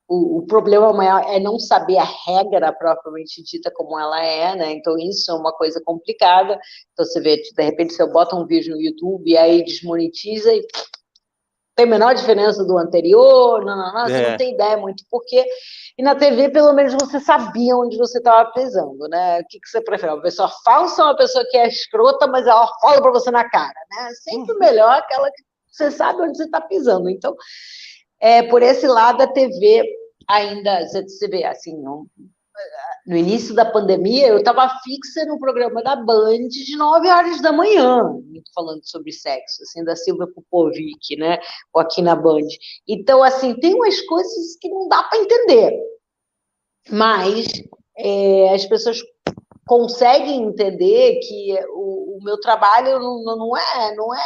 o problema maior é não saber a regra propriamente dita como ela é, né? Então, isso é uma coisa complicada. Então, você vê, de repente, você bota um vídeo no YouTube e aí desmonetiza e tem a menor diferença do anterior, não, você não é, tem ideia muito porque. E na TV, pelo menos, você sabia onde você estava pisando, né? O que você prefere? Uma pessoa falsa ou uma pessoa que é escrota, mas ela fala para você na cara, né? Sempre melhor aquela que você sabe onde você está pisando. Então, por esse lado, a TV ainda, você vê, assim, no início da pandemia, eu estava fixa no programa da Band de 9 horas da manhã, falando sobre sexo, assim, da Silvia Popovic, né? Ou aqui na Band. Então, assim, tem umas coisas que não dá para entender, mas as pessoas conseguem entender que o meu trabalho não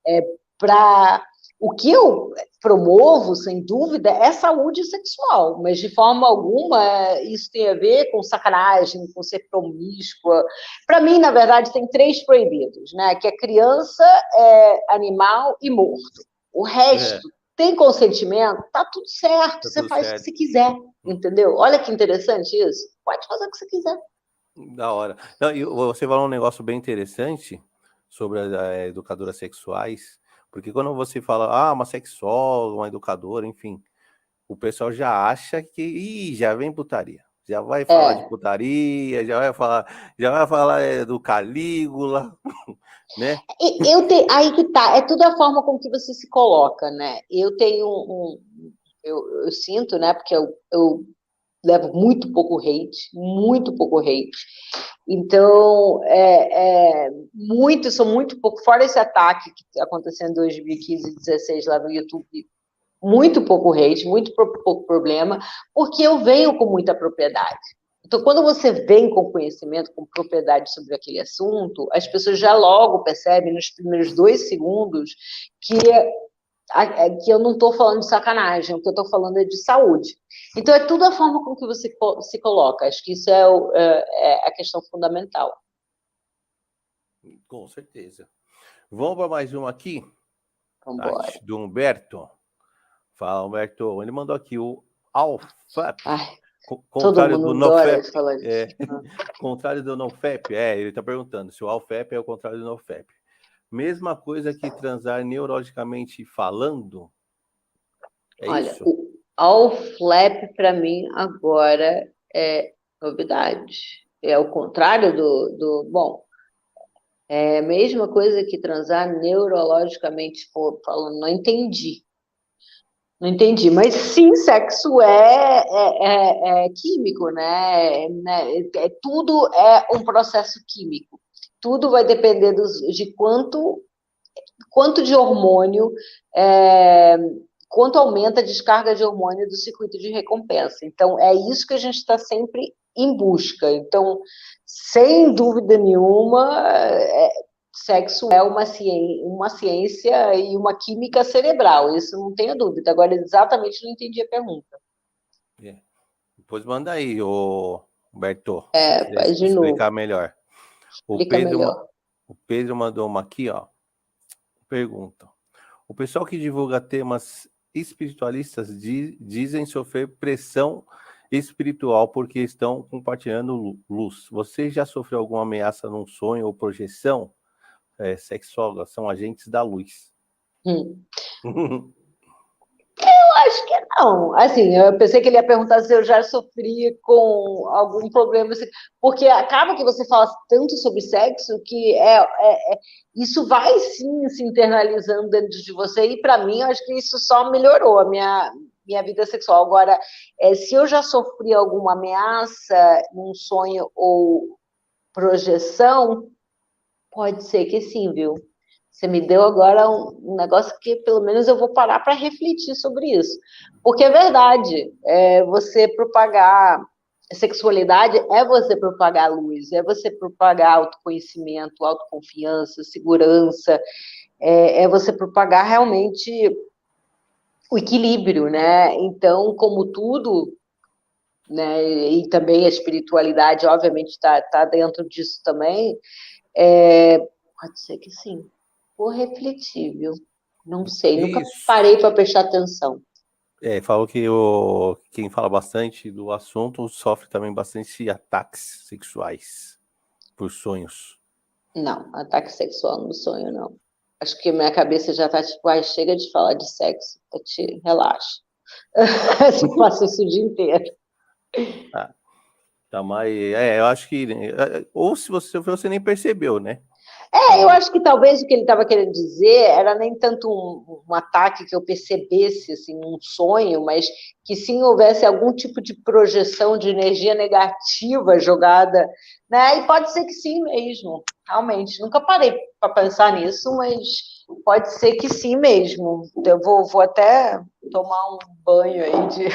é para. O que eu promovo, sem dúvida, é saúde sexual, mas de forma alguma isso tem a ver com sacanagem, com ser promíscua. Para mim, na verdade, tem 3 proibidos, né? Que é criança, animal e morto. O é, resto tem consentimento, tá tudo certo, tá você tudo faz o que certo. você quiser, entendeu? Olha que interessante isso. Pode fazer o que você quiser. Da hora. Não, e você falou um negócio bem interessante sobre as educadoras sexuais, porque quando você fala, uma sexóloga, uma educadora, enfim, o pessoal já acha que, já vem putaria. Já vai falar de É, putaria, já vai falar do Calígula, né? aí que tá, é tudo a forma com que você se coloca, né? Eu tenho eu sinto, né? Porque eu levo muito pouco hate. Então, sou muito pouco, fora esse ataque que aconteceu em 2015 e 2016 lá no YouTube, muito pouco hate, muito pouco problema, porque eu venho com muita propriedade. Então, quando você vem com conhecimento, com propriedade sobre aquele assunto, as pessoas já logo percebem, nos primeiros 2 segundos, que eu não estou falando de sacanagem, o que eu estou falando é de saúde. Então, é tudo a forma com que você se coloca. Acho que isso é a questão fundamental. Com certeza. Vamos para mais uma aqui, Vamos embora. Tati, do Humberto. Fala, Humberto. Ele mandou aqui o ALFAP. Ai, todo Contrário mundo do adora NoFap. falar disso. Contrário do NoFap. Ele está perguntando se o ALFAP é o contrário do NoFap. Mesma coisa que transar neurologicamente falando? É Olha, isso? o all flap para mim agora é novidade. É o contrário bom, é a mesma coisa que transar neurologicamente falando, não entendi. Não entendi, mas sim, sexo é químico, tudo é um processo químico. Tudo vai depender de quanto de hormônio, é, quanto aumenta a descarga de hormônio do circuito de recompensa. Então, é isso que a gente está sempre em busca. Então, sem dúvida nenhuma, sexo é uma ciência e uma química cerebral, isso não tenho dúvida. Agora, exatamente não entendi a pergunta. É. Depois manda aí, ô Humberto, se quiser Faz de explicar novo, melhor. O explica Pedro, melhor. o Pedro mandou uma aqui, ó. Pergunta. O pessoal que divulga temas espiritualistas dizem sofrer pressão espiritual porque estão compartilhando luz. Você já sofreu alguma ameaça num sonho ou projeção? Sexólogas são agentes da luz. Hum. Acho que não. Assim, eu pensei que ele ia perguntar se eu já sofri com algum problema, assim, porque acaba que você fala tanto sobre sexo que isso vai sim se internalizando dentro de você, e para mim, eu acho que isso só melhorou a minha vida sexual. Agora, se eu já sofri alguma ameaça num sonho ou projeção, pode ser que sim, viu? Você me deu agora um negócio que pelo menos eu vou parar para refletir sobre isso. Porque é verdade, você propagar sexualidade é você propagar luz, é você propagar autoconhecimento, autoconfiança, segurança. é você propagar realmente o equilíbrio, né? Então, como tudo, né, e também a espiritualidade, obviamente, está dentro disso também, pode ser que sim. Vou refletir, viu? Não sei, nunca Isso. parei para prestar atenção. Falou que quem fala bastante do assunto sofre também bastante ataques sexuais por sonhos. Não, ataque sexual no sonho, não. Acho que minha cabeça já tá tipo, ai, chega de falar de sexo, relaxa. Eu faço isso o dia inteiro. Ah, tá, mas eu acho que ou se você nem percebeu, né? Eu Talvez. acho que talvez o que ele estava querendo dizer era nem tanto um ataque que eu percebesse, assim, um sonho, mas que sim houvesse algum tipo de projeção de energia negativa jogada, né? E pode ser que sim mesmo, realmente. Nunca parei para pensar nisso, mas pode ser que sim mesmo. Eu vou até tomar um banho aí de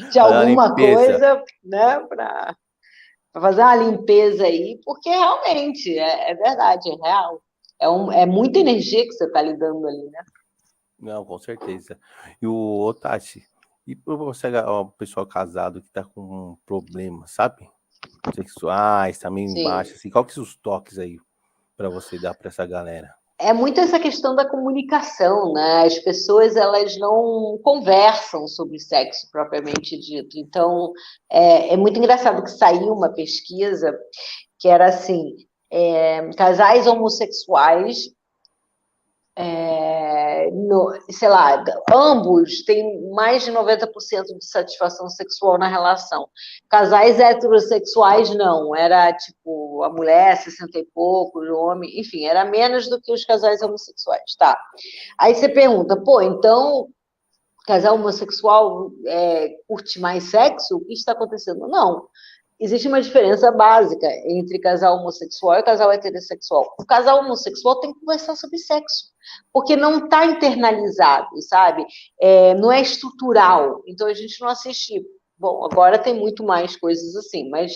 Fazer uma alguma limpeza. coisa, né? Para fazer uma limpeza aí, porque realmente é verdade, é real. É muita energia que você está lidando ali, né? Não, com certeza. E o Tati, e pra você, ó, o pessoal casado que tá com um problema, sabe? Sexuais, também embaixo, Sim. assim, qual que são os toques aí pra você dar pra essa galera? É muito essa questão da comunicação, né? As pessoas elas não conversam sobre sexo propriamente dito. Então é muito engraçado que saiu uma pesquisa que era assim: casais homossexuais sei lá, ambos têm mais de 90% de satisfação sexual na relação. Casais heterossexuais, não. Era, tipo, a mulher, 60 e pouco, o homem, enfim, era menos do que os casais homossexuais, tá? Aí você pergunta, pô, então, casal homossexual curte mais sexo? O que está acontecendo? Não. Existe uma diferença básica entre casal homossexual e casal heterossexual. O casal homossexual tem que conversar sobre sexo, porque não está internalizado, sabe? Não é estrutural. Então a gente não assiste. Bom, agora tem muito mais coisas assim, mas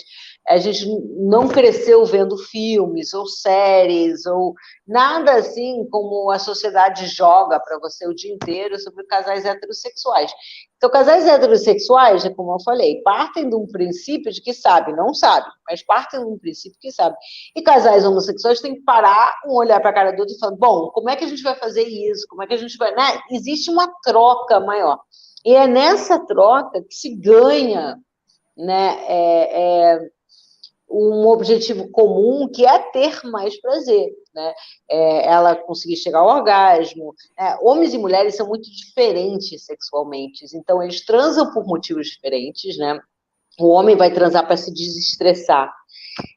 a gente não cresceu vendo filmes ou séries ou nada assim como a sociedade joga para você o dia inteiro sobre casais heterossexuais. Então, casais heterossexuais, como eu falei, partem de um princípio de que sabe, não sabe, mas partem de um princípio que sabe. E casais homossexuais têm que parar, um olhar para a cara do outro e falar, bom, como é que a gente vai fazer isso? Como é que a gente vai... Né? Existe uma troca maior. E é nessa troca que se ganha, né, um objetivo comum que é ter mais prazer, né? Ela conseguir chegar ao orgasmo. Homens e mulheres são muito diferentes sexualmente, então eles transam por motivos diferentes, né? O homem vai transar para se desestressar.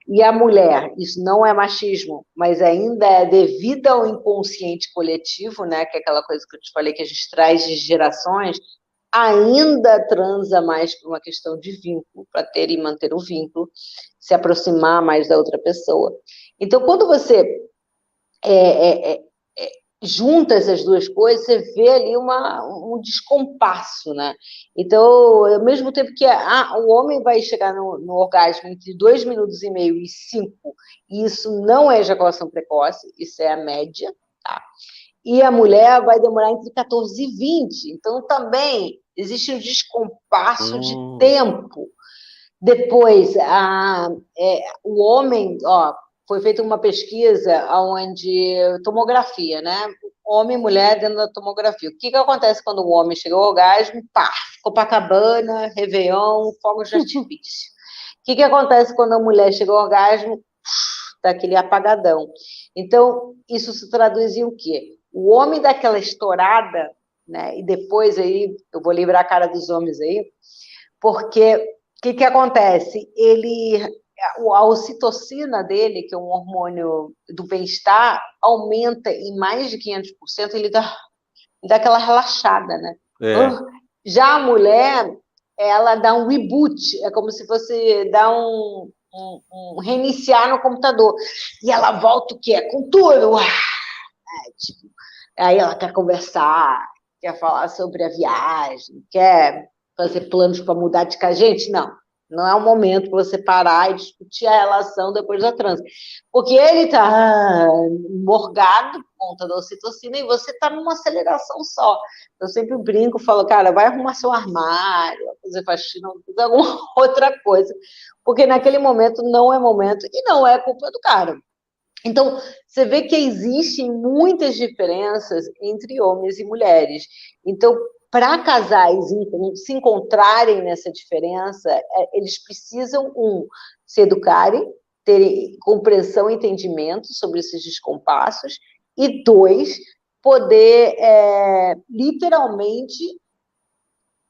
E a mulher, isso não é machismo, mas ainda é devido ao inconsciente coletivo, né? Que é aquela coisa que eu te falei que a gente traz de gerações, ainda transa mais por uma questão de vínculo, para ter e manter o vínculo, se aproximar mais da outra pessoa. Então, quando você junta essas duas coisas, você vê ali um descompasso, né? Então, ao mesmo tempo que o homem vai chegar no orgasmo entre 2 minutos e meio e 5, e isso não é ejaculação precoce, isso é a média, tá? E a mulher vai demorar entre 14 e 20. Então, também existe um descompasso de Hum, tempo. Depois, o homem, ó, foi feita uma pesquisa onde tomografia, né? Homem e mulher dentro da tomografia. O que acontece quando o homem chega ao orgasmo? Pá, Copacabana, Réveillon, fogos de artifício. O que acontece quando a mulher chega ao orgasmo? Daquele apagadão. Então, isso se traduz em o quê? O homem dá aquela estourada, né? E depois aí, eu vou livrar a cara dos homens aí, porque o que acontece? A ocitocina dele, que é um hormônio do bem-estar, aumenta em mais de 500%, ele dá aquela relaxada, né? é. Já a mulher, ela dá um reboot, é como se fosse dar um reiniciar no computador. E ela volta o quê? Com tudo. Tipo, aí ela quer conversar, quer falar sobre a viagem, quer fazer planos para mudar de casa. Gente, não. Não é o momento para você parar e discutir a relação depois da transa. Porque ele está morgado por conta da ocitocina e você está numa aceleração só. Eu sempre brinco, falo, cara, vai arrumar seu armário, vai fazer faxina, vai fazer alguma outra coisa. Porque naquele momento não é momento e não é culpa do cara. Então, você vê que existem muitas diferenças entre homens e mulheres. Então, para casais se encontrarem nessa diferença, eles precisam, se educarem, terem compreensão e entendimento sobre esses descompassos, e dois, poder literalmente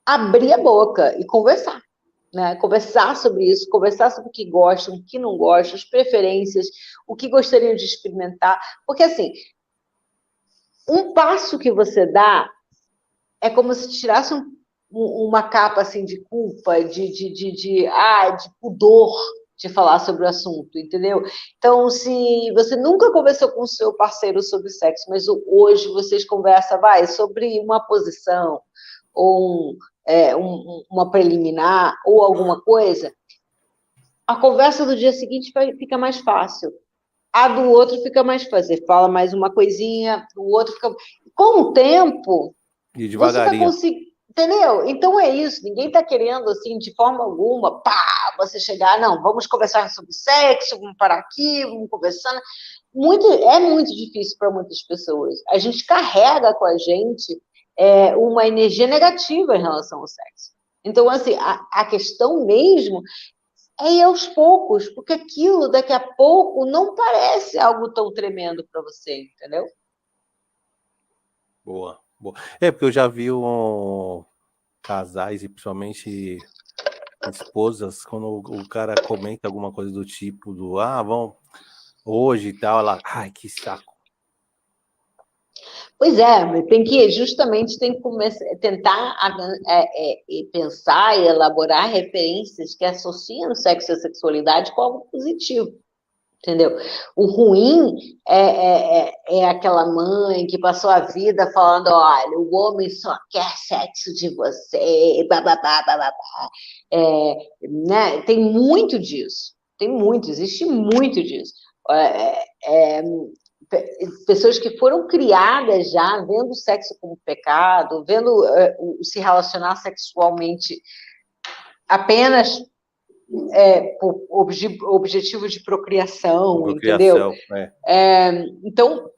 abrir a boca e conversar. Né? Conversar sobre isso, conversar sobre o que gostam, o que não gostam, as preferências, o que gostariam de experimentar. Porque, assim, um passo que você dá é como se tirasse uma capa assim, de culpa, de pudor de falar sobre o assunto, entendeu? Então, se você nunca conversou com o seu parceiro sobre sexo, mas hoje vocês conversam, sobre uma posição, ou uma preliminar, ou alguma coisa, a conversa do dia seguinte fica mais fácil. A do outro fica mais fácil. Você fala mais uma coisinha, o outro fica... Com o tempo, E você vai devagarinho. conseguir... Entendeu? Então é isso. Ninguém está querendo, assim, de forma alguma, você chegar, não, vamos conversar sobre sexo, vamos parar aqui, vamos conversando. É muito difícil para muitas pessoas. A gente carrega com a gente uma energia negativa em relação ao sexo. Então, assim, a questão mesmo é ir aos poucos, porque aquilo, daqui a pouco, não parece algo tão tremendo para você, entendeu? Boa, boa. Porque eu já vi casais, e principalmente esposas, quando o cara comenta alguma coisa do tipo vamos hoje e tal, ela, ai, que saco. Pois mas tem que começar, tentar pensar e elaborar referências que associam o sexo e a sexualidade com algo positivo. Entendeu? O ruim é aquela mãe que passou a vida falando, olha, o homem só quer sexo de você, bababá, bababá. Né? Tem muito disso. Existe muito disso. Pessoas que foram criadas já vendo o sexo como pecado, vendo se relacionar sexualmente apenas por objetivo de procriação, entendeu? Então,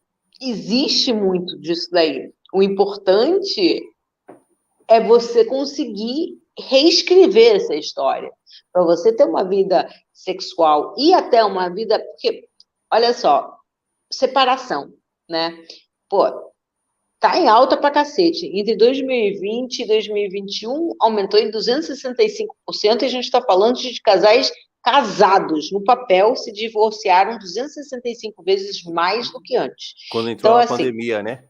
existe muito disso daí. O importante é você conseguir reescrever essa história, para você ter uma vida sexual e até uma vida... Porque, olha só, separação, né? Pô, tá em alta pra cacete. Entre 2020 e 2021, aumentou em 265%, e a gente está falando de casais casados. No papel, se divorciaram 265 vezes mais do que antes. Quando entrou a pandemia, né?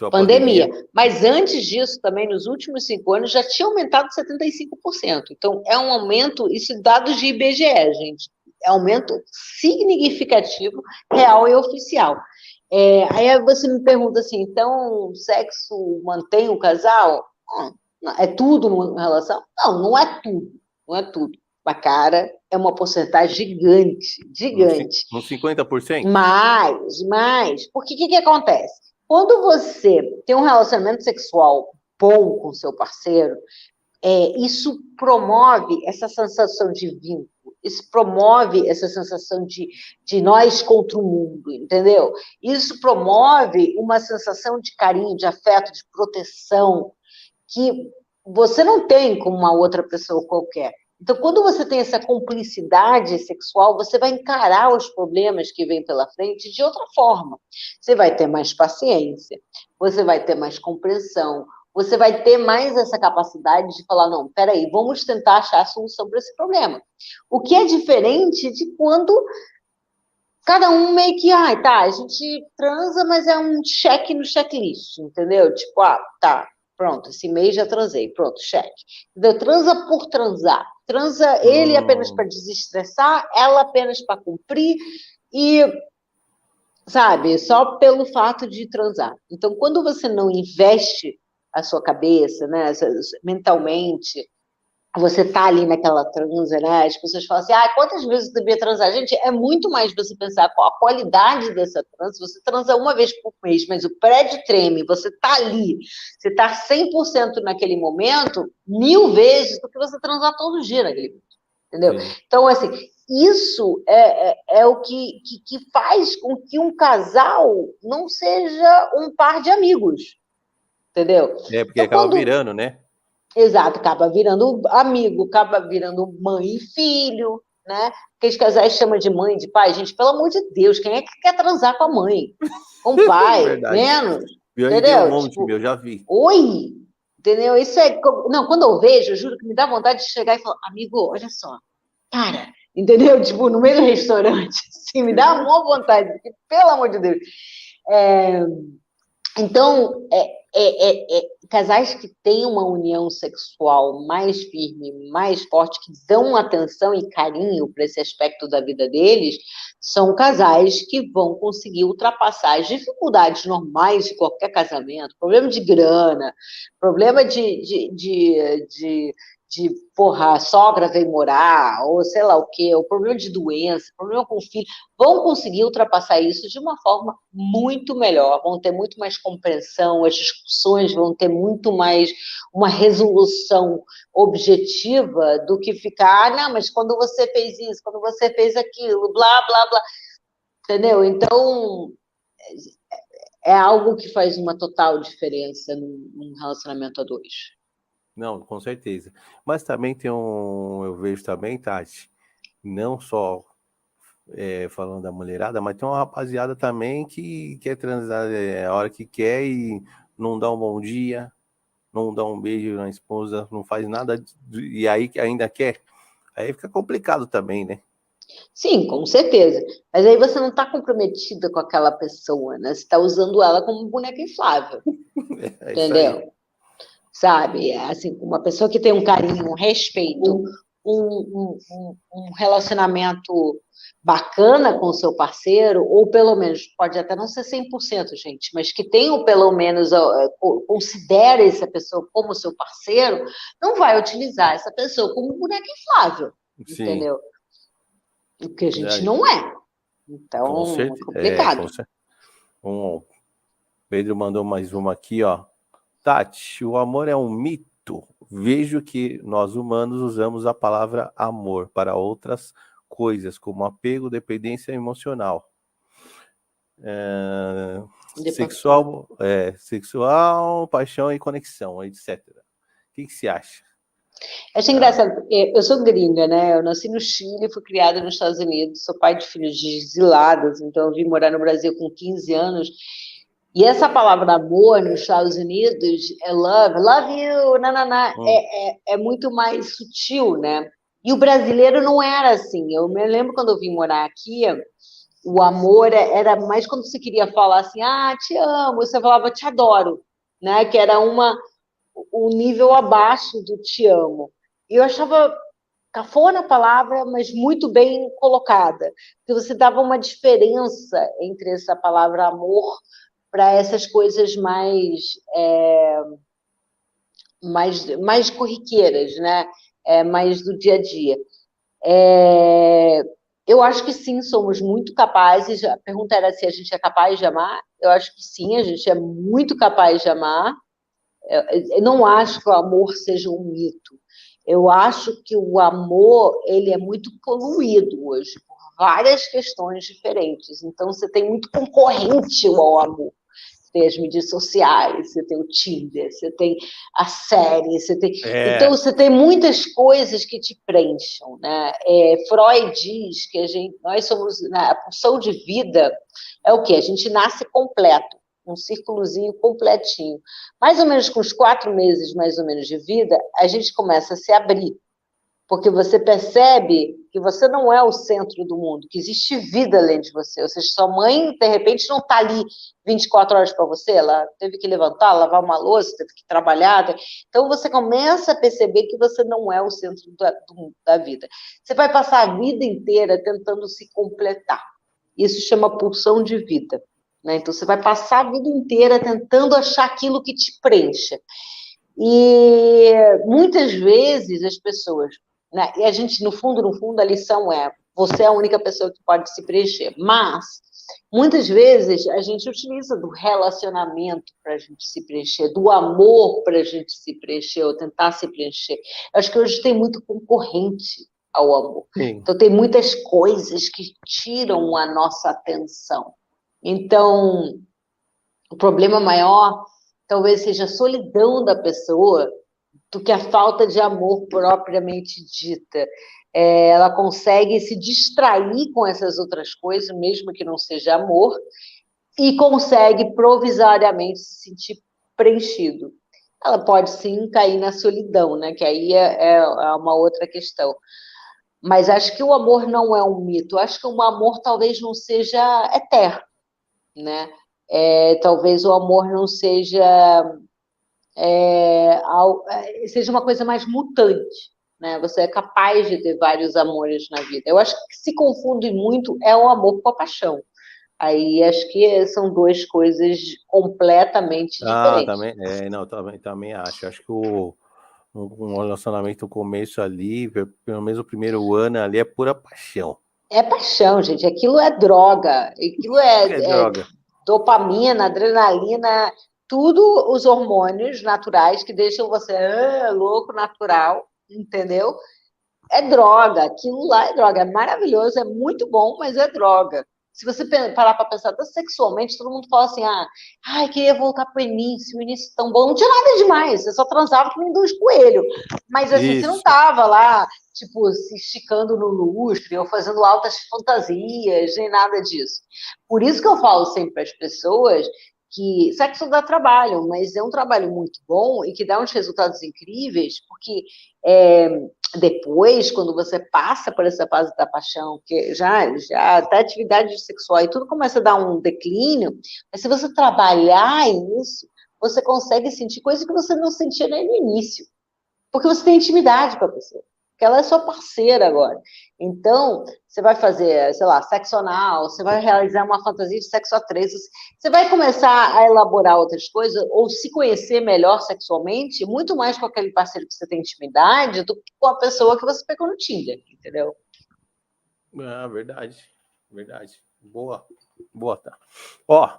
Pandemia. Mas antes disso, também, nos últimos 5 anos, já tinha aumentado 75%. Então, é um aumento, isso dados de IBGE, gente. É um aumento significativo, real e oficial. Aí você me pergunta assim, então, sexo mantém o casal? É tudo em relação? Não é tudo. Não é tudo. Mas, cara, é uma porcentagem gigante. Uns 50%? Mais. Porque o que acontece? Quando você tem um relacionamento sexual bom com o seu parceiro, isso promove essa sensação de vínculo, isso promove essa sensação de nós contra o mundo, entendeu? Isso promove uma sensação de carinho, de afeto, de proteção, que você não tem com uma outra pessoa qualquer. Então, quando você tem essa cumplicidade sexual, você vai encarar os problemas que vêm pela frente de outra forma. Você vai ter mais paciência, você vai ter mais compreensão, você vai ter mais essa capacidade de falar, não, peraí, vamos tentar achar a solução para esse problema. O que é diferente de quando cada um meio que, a gente transa, mas é um check no checklist, entendeu? Tipo, tá, pronto, esse mês já transei, pronto, cheque. Entendeu? Transa por transar. Transa ele apenas para desestressar, ela apenas para cumprir, e, sabe, só pelo fato de transar. Então, quando você não investe a sua cabeça, né, mentalmente, você tá ali naquela transa, né? As pessoas falam assim, quantas vezes eu devia transar? Gente, é muito mais você pensar qual a qualidade dessa transa. Você transa uma vez por mês, mas o prédio treme, você tá ali, você tá 100% naquele momento, 1000 vezes do que você transar todo dia naquele momento, entendeu? Sim. Então, assim, isso é o que faz com que um casal não seja um par de amigos, entendeu? Porque Então, acaba virando, né? Exato, acaba virando amigo, acaba virando mãe e filho, né? Aqueles casais chamam de mãe e de pai. Gente, pelo amor de Deus, quem é que quer transar com a mãe? Com o pai? Verdade. Menos, Pior que tem um entendeu? monte, Tipo, meu, já vi. oi? Entendeu? Isso é... Não, quando eu vejo, eu juro que me dá vontade de chegar e falar, amigo, olha só, para, entendeu? Tipo, no meio do restaurante, assim, me dá uma vontade, porque, pelo amor de Deus. Então, casais que têm uma união sexual mais firme, mais forte, que dão atenção e carinho para esse aspecto da vida deles, são casais que vão conseguir ultrapassar as dificuldades normais de qualquer casamento, problema de grana, problema porra, a sogra vem morar, ou sei lá o quê, o problema de doença, problema com o filho, vão conseguir ultrapassar isso de uma forma muito melhor, vão ter muito mais compreensão, as discussões vão ter muito mais uma resolução objetiva do que ficar, não, mas quando você fez isso, quando você fez aquilo, blá, blá, blá, entendeu? Então, é algo que faz uma total diferença num relacionamento a dois. Não, com certeza. Mas também eu vejo também, Tati, não só falando da mulherada, mas tem uma rapaziada também que quer transar a hora que quer e não dá um bom dia, não dá um beijo na esposa, não faz nada, e aí ainda quer. Aí fica complicado também, né? Sim, com certeza. Mas aí você não está comprometida com aquela pessoa, né? Você está usando ela como boneca inflável, É isso aí. entendeu? Sabe? Assim, uma pessoa que tem um carinho, um respeito, um relacionamento bacana com o seu parceiro, ou pelo menos, pode até não ser 100%, gente, mas que tenha pelo menos, considere essa pessoa como seu parceiro, não vai utilizar essa pessoa como boneca inflável, Sim. entendeu? O que a gente Aí, não é. com Então, é certeza. complicado. O Pedro mandou mais uma aqui, ó. Tati, o amor é um mito. Vejo que nós humanos usamos a palavra amor para outras coisas, como apego, dependência emocional. Sexual, paixão e conexão, etc. O que você acha? Acho engraçado, porque eu sou gringa, né? Eu nasci no Chile, fui criada nos Estados Unidos, sou pai de filhos de exilados, então eu vim morar no Brasil com 15 anos. E essa palavra amor nos Estados Unidos é love you, nananá, é muito mais sutil, né? E o brasileiro não era assim. Eu me lembro quando eu vim morar aqui, o amor era mais quando você queria falar assim, te amo, você falava te adoro, né? Que era um nível abaixo do te amo. E eu achava cafona a palavra, mas muito bem colocada, porque você dava uma diferença entre essa palavra amor para essas coisas mais corriqueiras, né? Mais do dia a dia. Eu acho que sim, somos muito capazes. A pergunta era se a gente é capaz de amar. Eu acho que sim, a gente é muito capaz de amar. Eu não acho que o amor seja um mito. Eu acho que o amor ele é muito poluído hoje por várias questões diferentes. Então você tem muito concorrente ao amor. Você tem as mídias sociais, você tem o Tinder, você tem a série, você tem... Então você tem muitas coisas que te preencham, né? Freud diz que nós somos, né, a pulsão de vida é o quê? A gente nasce completo, um círculozinho completinho. Mais ou menos com os 4 meses, mais ou menos, de vida, a gente começa a se abrir, porque você percebe que você não é o centro do mundo, que existe vida além de você. Ou seja, sua mãe, de repente, não está ali 24 horas para você, ela teve que levantar, lavar uma louça, teve que trabalhar. Então, você começa a perceber que você não é o centro da vida. Você vai passar a vida inteira tentando se completar. Isso chama pulsão de vida. Né? Então, você vai passar a vida inteira tentando achar aquilo que te preencha. E muitas vezes as pessoas, né, e a gente, no fundo, a lição é, você é a única pessoa que pode se preencher, mas muitas vezes a gente utiliza do relacionamento para a gente se preencher, do amor para a gente se preencher, ou tentar se preencher. Eu acho que hoje tem muito concorrente ao amor. Sim. Então, tem muitas coisas que tiram a nossa atenção. Então, o problema maior talvez seja a solidão da pessoa do que a falta de amor propriamente dita. Ela consegue se distrair com essas outras coisas, mesmo que não seja amor, e consegue provisoriamente se sentir preenchido. Ela pode sim cair na solidão, né? Que aí é uma outra questão. Mas acho que o amor não é um mito. Acho que o amor talvez não seja eterno, né? Talvez o amor não seja seja uma coisa mais mutante, né? Você é capaz de ter vários amores na vida. Eu acho que se confunde muito é o amor com a paixão. Aí acho que são duas coisas completamente diferentes. Não, também acho. Acho que um relacionamento no começo ali, pelo menos o primeiro ano ali, é pura paixão. É paixão, gente. Aquilo é droga. Aquilo É droga. dopamina, adrenalina, tudo os hormônios naturais que deixam você louco, natural, entendeu? É droga. Aquilo lá é droga. É maravilhoso, é muito bom, mas é droga. Se você parar para pensar até sexualmente, todo mundo fala assim, queria voltar pro início, o início tão bom. Não tinha nada demais, você só transava que nem dois coelhos. Mas assim, você não tava lá, tipo, se esticando no lustre, ou fazendo altas fantasias, nem nada disso. Por isso que eu falo sempre para as pessoas que sexo dá trabalho, mas é um trabalho muito bom e que dá uns resultados incríveis, porque depois, quando você passa por essa fase da paixão, que já até atividade sexual e tudo começa a dar um declínio, mas se você trabalhar isso, você consegue sentir coisas que você não sentia nem no início, porque você tem intimidade com a pessoa, porque ela é sua parceira agora. Então, você vai fazer, sei lá, sexo anal, você vai realizar uma fantasia de sexo a três, você vai começar a elaborar outras coisas, ou se conhecer melhor sexualmente, muito mais com aquele parceiro que você tem intimidade, do que com a pessoa que você pegou no Tinder, entendeu? Verdade. Boa, tá. Ó,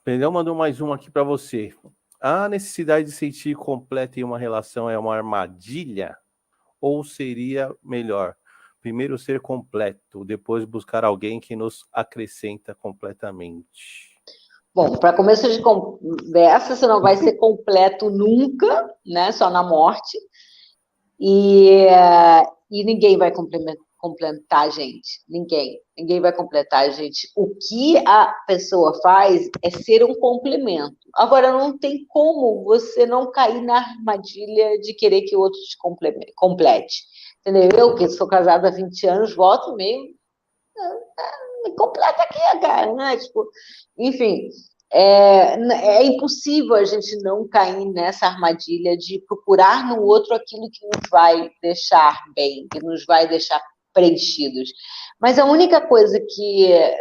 Pedrão mandou mais uma aqui para você. A necessidade de sentir completo em uma relação é uma armadilha? Ou seria melhor primeiro ser completo, depois buscar alguém que nos acrescenta completamente? Bom, para começo de conversa, você não vai ser completo nunca, né? Só na morte. E ninguém vai completar a gente. Ninguém vai completar a gente. O que a pessoa faz é ser um complemento. Agora, não tem como você não cair na armadilha de querer que o outro te complete. Entendeu? Eu, que sou casada há 20 anos, volto meio... Me completa aqui, cara, né? Tipo, enfim, é impossível a gente não cair nessa armadilha de procurar no outro aquilo que nos vai deixar bem, que nos vai deixar preenchidos. Mas a única coisa que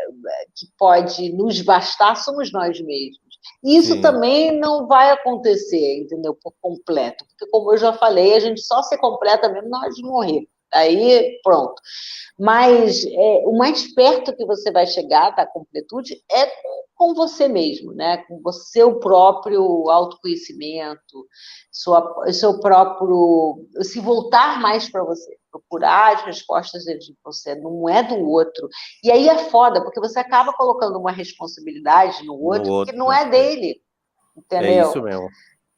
pode nos bastar somos nós mesmos. E isso também não vai acontecer, entendeu? Por completo. Porque, como eu já falei, a gente só se completa mesmo na hora de morrer. Aí, pronto. Mas o mais perto que você vai chegar da completude é com você mesmo, né? Com o seu próprio autoconhecimento, seu próprio... Se voltar mais para você, procurar as respostas de você, não é do outro. E aí é foda, porque você acaba colocando uma responsabilidade no outro que não é dele, entendeu? É isso mesmo.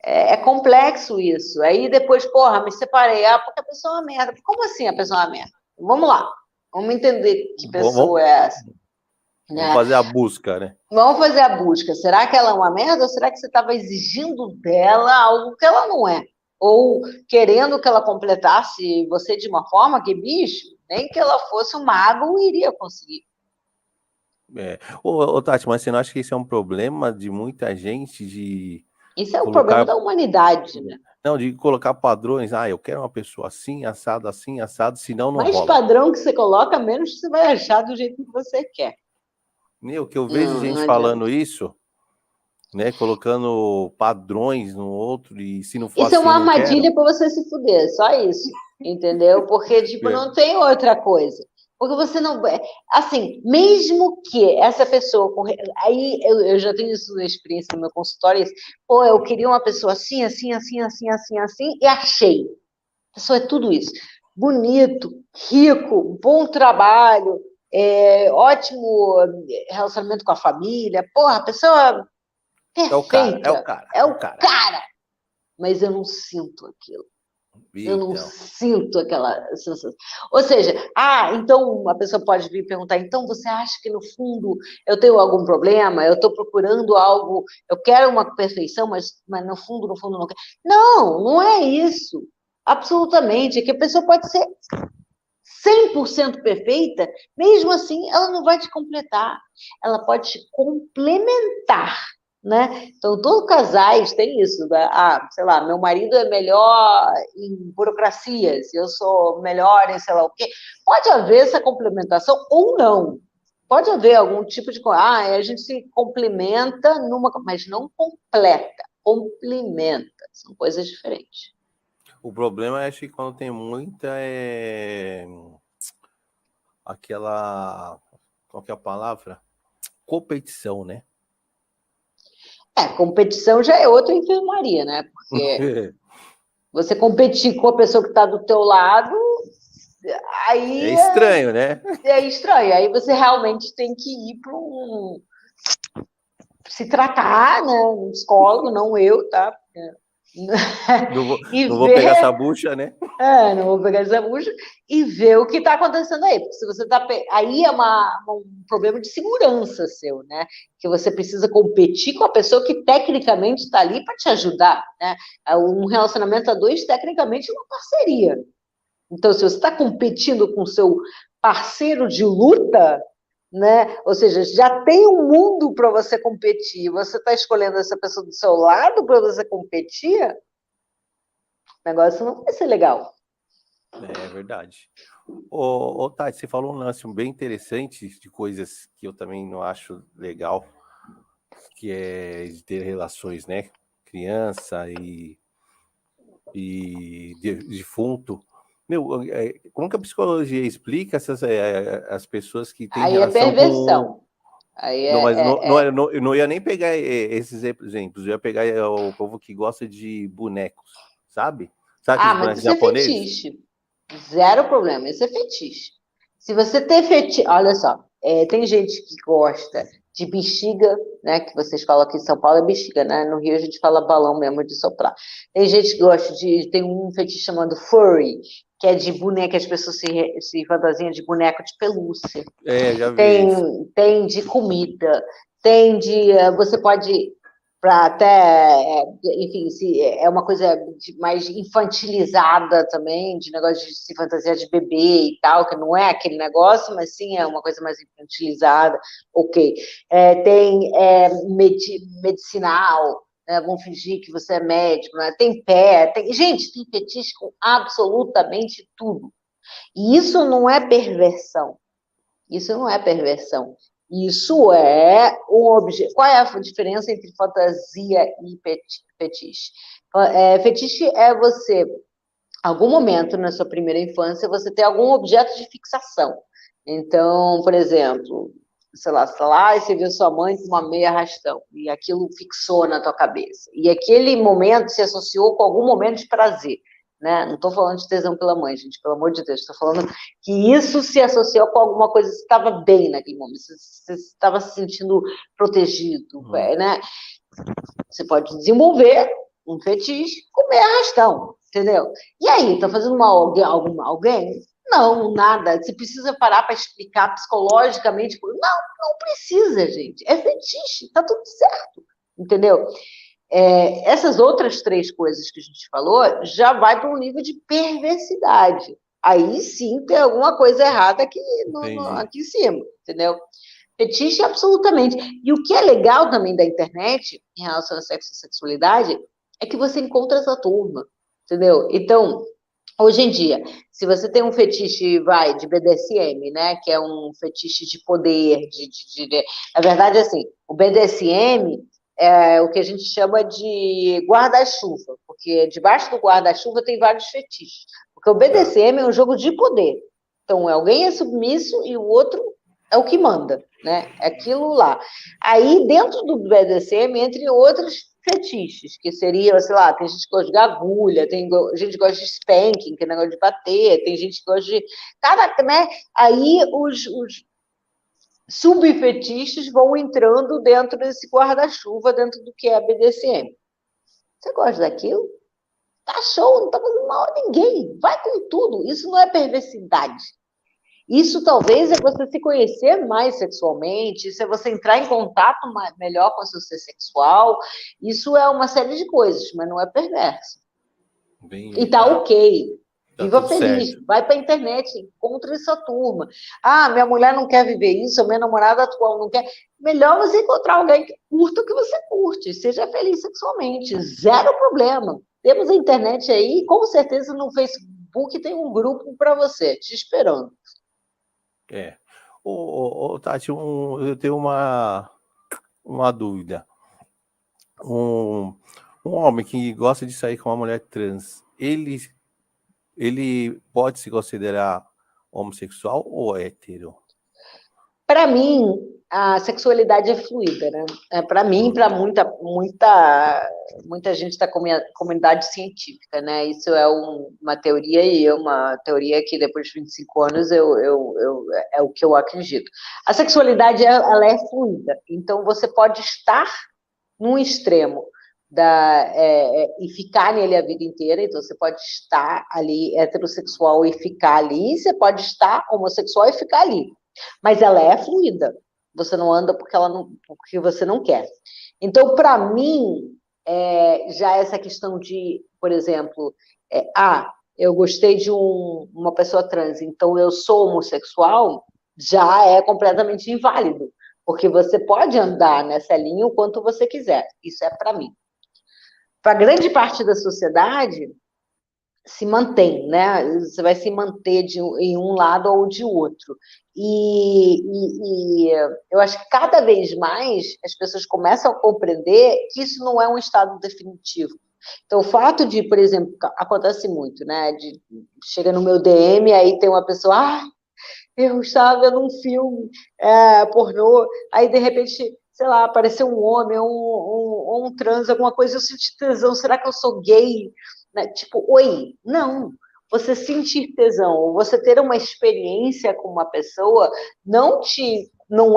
É complexo isso. Aí depois, me separei. Porque a pessoa é uma merda. Como assim a pessoa é uma merda? Vamos lá. Vamos entender que pessoa é essa. Vamos fazer a busca, né? Vamos fazer a busca. Será que ela é uma merda ou será que você estava exigindo dela algo que ela não é? Ou querendo que ela completasse você de uma forma que, bicho, nem que ela fosse um mago iria conseguir. Tati, mas você não acha que isso é um problema de muita gente de... Isso é um problema da humanidade, né? Não, de colocar padrões. Eu quero uma pessoa assim, assado, senão não rola. Mais padrão que você coloca, menos você vai achar do jeito que você quer. Que eu vejo gente falando isso, né? Colocando padrões no outro e se não for Isso é assim, uma eu não quero. armadilha para você se fuder, só isso, entendeu? Porque, tipo, É. não tem outra coisa. Porque você não. Assim, mesmo que essa pessoa. Aí eu já tenho isso na experiência no meu consultório. Pô, eu queria uma pessoa assim, assim, assim, assim, assim, assim, e achei. A pessoa é tudo isso. Bonito, rico, bom trabalho, ótimo relacionamento com a família. Porra, a pessoa É o cara, é o perfeita. cara, É é o o cara. cara. Mas eu não sinto aquilo. Eu não Então, sinto aquela sensação. Ou seja, então a pessoa pode vir perguntar, então você acha que no fundo eu tenho algum problema? Eu estou procurando algo, eu quero uma perfeição, mas no fundo não quero. Não, não é isso. Absolutamente. É que a pessoa pode ser 100% perfeita, mesmo assim, ela não vai te completar. Ela pode te complementar, né? Então, todos casais têm isso. Né? Sei lá, meu marido é melhor em burocracias, eu sou melhor em sei lá o quê. Pode haver essa complementação ou não. Pode haver algum tipo de... a gente se complementa, mas não completa. Complementa. São coisas diferentes. o problema é que quando tem muita aquela, qual que é a palavra? Competição, né? Competição já é outra enfermaria, né? Porque você competir com a pessoa que está do teu lado, É aí estranho, né? é estranho. Aí você realmente tem que ir para se tratar, né? Um psicólogo, não eu, tá? Não vou, E não vou pegar ver, essa bucha, né? não vou pegar essa bucha, e ver o que está acontecendo aí. Porque se você tá. Aí é um problema de segurança seu, né? Que você precisa competir com a pessoa que tecnicamente está ali para te ajudar, né? Um relacionamento a dois, tecnicamente, é uma parceria. Então, se você está competindo com o seu parceiro de luta, né? Ou seja, já tem um mundo para você competir, você está escolhendo essa pessoa do seu lado para você competir, o negócio não vai ser legal. É verdade. Ô, Tati, você falou um lance bem interessante de coisas que eu também não acho legal, que é de ter relações, né? Criança e defunto. Meu, como que a psicologia explica as pessoas que têm Aí é relação com. perversão. Aí Não, mas é. eu não ia nem pegar esses exemplos, eu ia pegar o povo que gosta de bonecos, sabe? Sabe aqueles Mas bonecos isso é japoneses? fetiche. Zero problema, isso é fetiche. Se você tem fetiche. Olha só, tem gente que gosta de bexiga, né? Que vocês falam aqui em São Paulo é bexiga, né? No Rio a gente fala balão mesmo de soprar. Tem gente que gosta de. Tem um fetiche chamado furry, que é de boneca, as pessoas se fantasiam de boneco de pelúcia. É, já vi isso. Tem de comida, tem de. Você pode. Para até, enfim, se é uma coisa mais infantilizada também, de negócio de se fantasiar de bebê e tal, que não é aquele negócio, mas sim é uma coisa mais infantilizada, ok. Tem medicinal, né? Vão fingir que você é médico, né? Tem gente, tem fetiche com absolutamente tudo. E isso não é perversão. Isso não é perversão. Isso é um objeto. Qual é a diferença entre fantasia e fetiche? Fetiche é você, algum momento na sua primeira infância, você ter algum objeto de fixação. Então, por exemplo, sei lá, e você viu sua mãe com uma meia arrastão, e aquilo fixou na tua cabeça. E aquele momento se associou com algum momento de prazer. Né? Não estou falando de tesão pela mãe, gente, pelo amor de Deus. Estou falando que isso se associou com alguma coisa que estava bem naquele momento. Você estava se sentindo protegido, né? Você pode desenvolver um fetiche comer arrastão, entendeu? E aí, tá fazendo mal a alguém? Não, nada. Você precisa parar para explicar psicologicamente. Não precisa, gente. É fetiche, tá tudo certo, entendeu? Essas outras três coisas que a gente falou já vai para um nível de perversidade. Aí sim tem alguma coisa errada Entendi. aqui em cima, entendeu? Fetiche, absolutamente. E o que é legal também da internet, em relação a sexo e sexualidade, é que você encontra essa turma, entendeu? Então, hoje em dia, se você tem um fetiche, de BDSM, né, que é um fetiche de poder, na verdade, assim, o BDSM o que a gente chama de guarda-chuva, porque debaixo do guarda-chuva tem vários fetiches. Porque o BDSM é um jogo de poder. Então, alguém é submisso e o outro é o que manda, né? É aquilo lá. Aí, dentro do BDSM, entre outros fetiches, que seria, sei lá, tem gente que gosta de agulha, tem gente que gosta de spanking, que é negócio de bater, tem gente que gosta de... Cada, né? Aí, os subfetiches vão entrando dentro desse guarda-chuva, dentro do que é BDSM. Você gosta daquilo? Tá show, não tá fazendo mal a ninguém. Vai com tudo. Isso não é perversidade. Isso talvez é você se conhecer mais sexualmente, isso é você entrar em contato melhor com o seu ser sexual. Isso é uma série de coisas, mas não é perverso. E tá ok. Viva feliz, certo. vai para a internet, encontre sua turma. Ah, minha mulher não quer viver isso, minha namorada atual não quer. Melhor você encontrar alguém que curta o que você curte, seja feliz sexualmente, zero problema. Temos a internet aí, com certeza no Facebook tem um grupo para você, te esperando. Tati, eu tenho uma dúvida. Um homem que gosta de sair com uma mulher trans, ele pode se considerar homossexual ou hétero? Para mim, a sexualidade é fluida, né? Para mim, para muita gente da comunidade científica, né? Isso é uma teoria e uma teoria que depois de 25 anos é o que eu acredito. A sexualidade ela é fluida, então você pode estar num extremo e ficar nele a vida inteira, então você pode estar ali heterossexual e ficar ali, você pode estar homossexual e ficar ali. Mas ela é fluida. Você não anda porque você não quer. Então, para mim, já essa questão de, por exemplo, eu gostei de uma pessoa trans, então eu sou homossexual, já é completamente inválido, porque você pode andar nessa linha o quanto você quiser. Isso é para mim. Para grande parte da sociedade, se mantém, né? Você vai se manter em um lado ou de outro. E eu acho que cada vez mais as pessoas começam a compreender que isso não é um estado definitivo. Então, o fato de, por exemplo, acontece muito, né? Chega no meu DM, aí tem uma pessoa, eu estava vendo um filme pornô, aí de repente, sei lá, apareceu um homem, ou um trans, alguma coisa, eu senti tesão, será que eu sou gay? Né? Tipo, oi, não. Você sentir tesão, ou você ter uma experiência com uma pessoa, não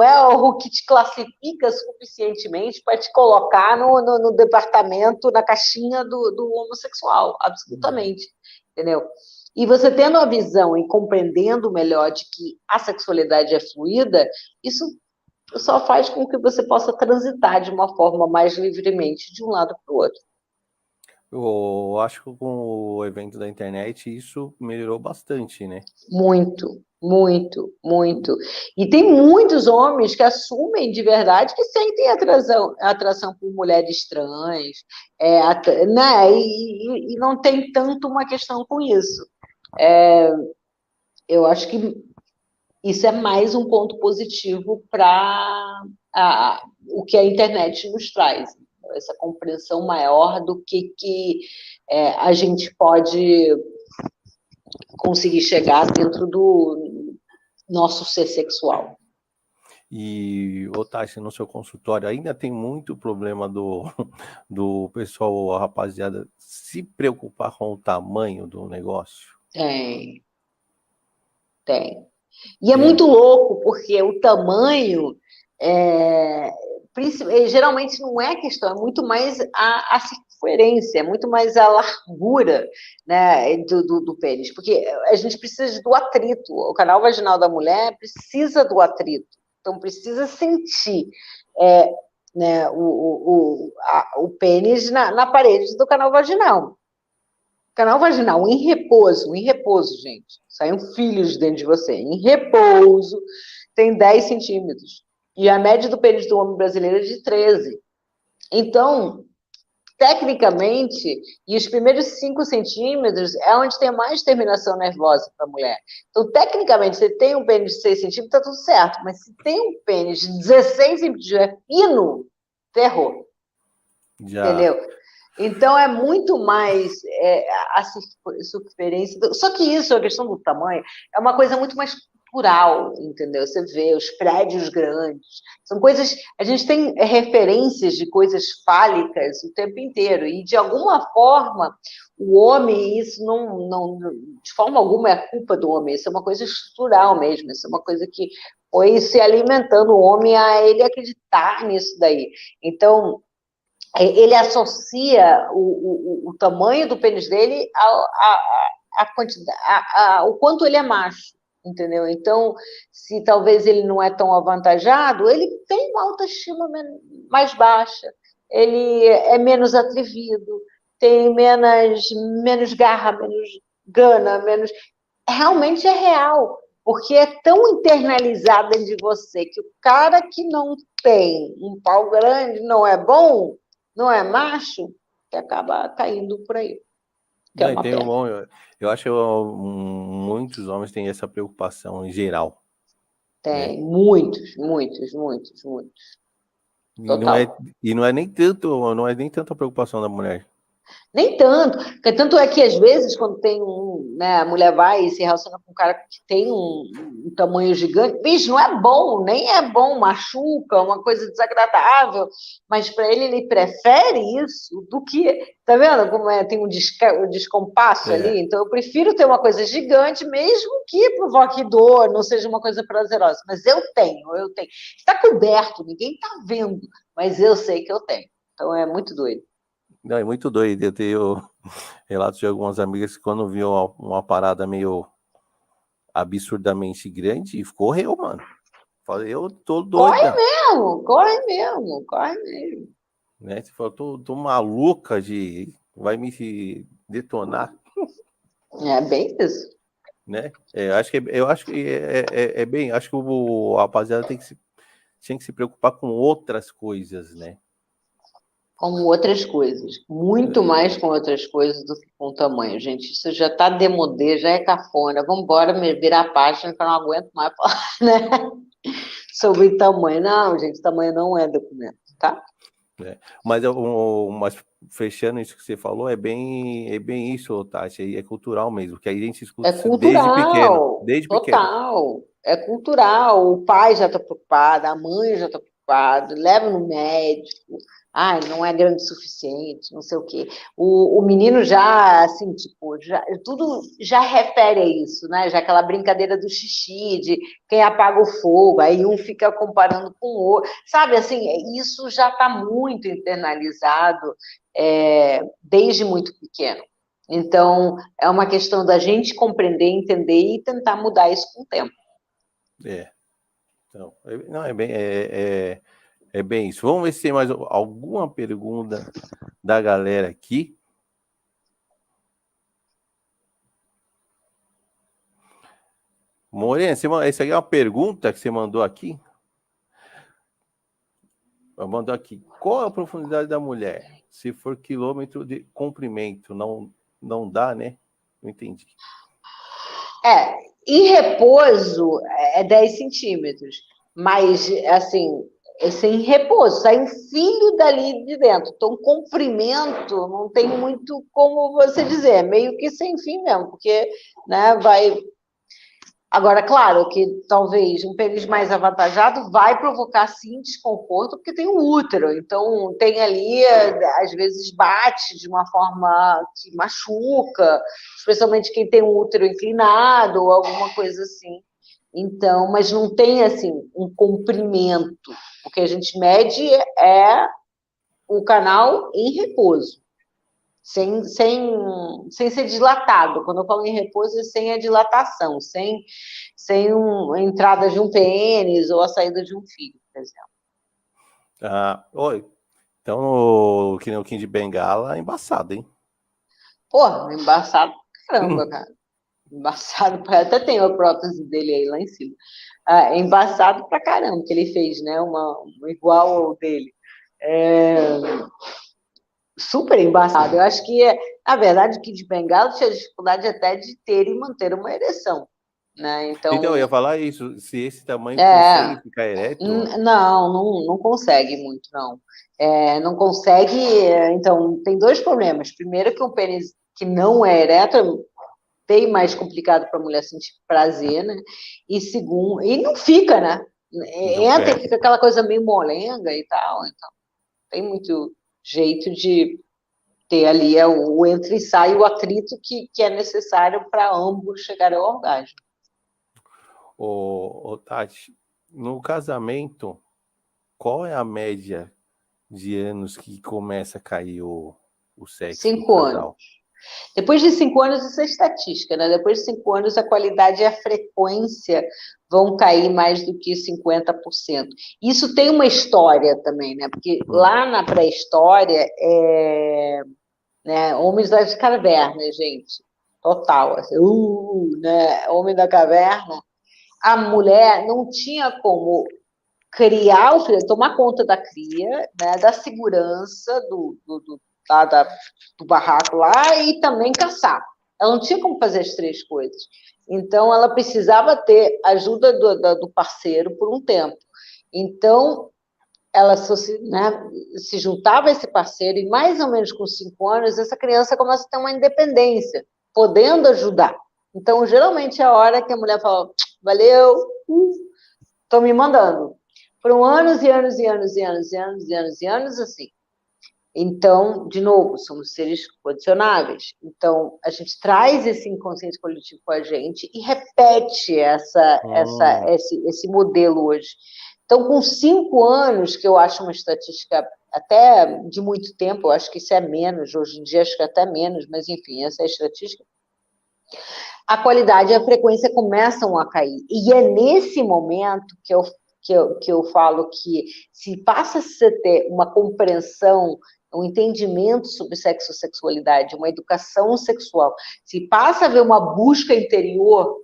é algo que te classifica suficientemente para te colocar no departamento, na caixinha do homossexual, absolutamente, entendeu? E você tendo a visão e compreendendo melhor de que a sexualidade é fluida, isso só faz com que você possa transitar de uma forma mais livremente de um lado para o outro. Eu acho que com o evento da internet isso melhorou bastante, né? Muito, muito, muito. E tem muitos homens que assumem de verdade que sentem atração por mulheres trans, né? E não tem tanto uma questão com isso. Eu acho que isso é mais um ponto positivo para o que a internet nos traz, essa compreensão maior do que a gente pode conseguir chegar dentro do nosso ser sexual. E, Tati, no seu consultório ainda tem muito problema do pessoal, a rapaziada, se preocupar com o tamanho do negócio? Tem. E é muito louco, porque o tamanho, geralmente não é questão, é muito mais a circunferência, é muito mais a largura, né, do pênis, porque a gente precisa do atrito, o canal vaginal da mulher precisa do atrito, então precisa sentir né, o pênis na parede do canal vaginal. Canal vaginal em repouso, gente. Saem filhos dentro de você. Em repouso, tem 10 centímetros. E a média do pênis do homem brasileiro é de 13. Então, tecnicamente, e os primeiros 5 centímetros é onde tem mais terminação nervosa para a mulher. Então, tecnicamente, se tem um pênis de 6 centímetros, está tudo certo. Mas se tem um pênis de 16 centímetros, é fino, ferrou. Já. entendeu? Então, é muito mais a circunferência. Só que isso, a questão do tamanho, é uma coisa muito mais cultural, entendeu? Você vê os prédios grandes, são coisas. A gente tem referências de coisas fálicas o tempo inteiro, e de alguma forma, o homem, isso não de forma alguma é culpa do homem, isso é uma coisa estrutural mesmo, isso é uma coisa que foi se alimentando o homem a ele acreditar nisso daí. Então, ele associa o tamanho do pênis dele a quantidade, o quanto ele é macho, entendeu? Então, se talvez ele não é tão avantajado, ele tem uma autoestima mais baixa, ele é menos atrevido, tem menos garra, menos gana, menos... Realmente é real, porque é tão internalizada de você que o cara que não tem um pau grande não é bom, não é macho, que acaba caindo por aí, que é Não, e uma tem pena. eu acho que muitos homens têm essa preocupação em geral, né? Tem muitos, muitos, muitos, muitos. E não é, Total. e não é nem tanto a preocupação da mulher. Nem tanto, porque tanto é que às vezes quando tem né, a mulher vai e se relaciona com um cara que tem um tamanho gigante, bicho, não é bom, nem é bom, machuca, uma coisa desagradável, mas para ele prefere isso do que, tá vendo como tem um descompasso É, ali? Então eu prefiro ter uma coisa gigante, mesmo que provoque dor, não seja uma coisa prazerosa, mas eu tenho. Está coberto, ninguém está vendo, mas eu sei que eu tenho. Então é muito doido. não, é muito doido. Eu tenho relatos de algumas amigas que quando viu uma parada meio absurdamente grande, correu, mano. Falei, eu tô doida, Corre mesmo, corre mesmo. né? Você falou, tô maluca vai me detonar, É bem isso. né? Eu acho que é bem, acho que a rapaziada tinha que se preocupar com outras coisas, né? Como outras coisas. Muito mais com outras coisas do que com o tamanho, gente. Isso já está demodê, já é cafona. Vamos embora virar a página, que eu não aguento mais falar, né? Sobre tamanho. Não, gente, tamanho não é documento, tá? Mas fechando isso que você falou, é bem isso, Tati, é cultural mesmo, que a gente escuta É isso desde pequeno, cultural, desde pequeno. total. É cultural. O pai já está preocupado, a mãe já está preocupada, leva no médico. Ai, não é grande o suficiente, não sei o quê. O menino já, assim, tipo, tudo já refere a isso, né? Já aquela brincadeira do xixi, de quem apaga o fogo, aí um fica comparando com o outro. Sabe, assim, isso já está muito internalizado, desde muito pequeno. Então, é uma questão da gente compreender, entender e tentar mudar isso com o tempo. É, então, não, é bem isso. Vamos ver se tem mais alguma pergunta da galera aqui. Morena, essa aqui é uma pergunta que você mandou aqui. Mandou aqui. Qual a profundidade da mulher? Se for quilômetro de comprimento, não dá, né? Não entendi. Em repouso é 10 centímetros, mas, assim, sem repouso, sai um fio dali de dentro. Então, comprimento não tem muito como você dizer, é meio que sem fim mesmo, porque, né, vai. Agora, claro que talvez um pênis mais avantajado vai provocar, sim, desconforto, porque tem o útero. Então, tem ali, às vezes, bate de uma forma que machuca, especialmente quem tem um útero inclinado ou alguma coisa assim. Então, mas não tem, assim, um comprimento. O que a gente mede é o canal em repouso sem ser dilatado. Quando eu falo em repouso, é sem a dilatação, sem a entrada de um pênis ou a saída de um fio, por exemplo. Oi. Então, que nem o Kim de Bengala, é embaçado, hein? Porra, embaçado pra caramba, cara. Embaçado, até tem a prótese dele aí lá em cima. Embaçado pra caramba que ele fez, né? Uma igual ao dele. Super embaçado. Eu acho que, na verdade, o Kid Bengala tinha dificuldade até de ter e manter uma ereção. né? Então, eu Então, ia falar isso, se esse tamanho é, consegue ficar ereto. não consegue muito, não. Não consegue, então, tem dois problemas. Primeiro que o pênis que não é ereto é bem mais complicado para a mulher sentir prazer, né? E segundo, e não fica, né? Não, Entra e fica aquela coisa meio molenga e tal, então tem muito jeito de ter ali o entra e sai, o atrito que é necessário para ambos chegarem ao orgasmo. Tati, no casamento, qual é a média de anos que começa a cair o sexo do 5 anos. casal? Depois de 5 anos, isso é estatística, né? Depois de 5 anos, a qualidade e a frequência vão cair mais do que 50%. Isso tem uma história também, né? Porque lá na pré-história, né, homens das cavernas, gente, total, assim, né? Homem da caverna, a mulher não tinha como criar o filho, tomar conta da cria, né, da segurança do barraco lá e também caçar. Ela não tinha como fazer as três coisas. Então, ela precisava ter ajuda do parceiro por um tempo. Então, ela se juntava a esse parceiro e, mais ou menos com 5 anos, essa criança começa a ter uma independência, podendo ajudar. Então, geralmente, é a hora que a mulher fala, valeu, estou me mandando. Foram anos e anos e anos e anos e anos e anos e anos assim. Então, de novo, somos seres condicionáveis. Então, a gente traz esse inconsciente coletivo com a gente e repete esse modelo hoje. Então, com 5 anos, que eu acho uma estatística até de muito tempo, eu acho que isso é menos, hoje em dia acho que até menos, mas enfim, essa é a estatística, a qualidade e a frequência começam a cair. E é nesse momento que eu falo que se passa a ter uma compreensão, um entendimento sobre sexo e sexualidade, uma educação sexual, se passa a haver uma busca interior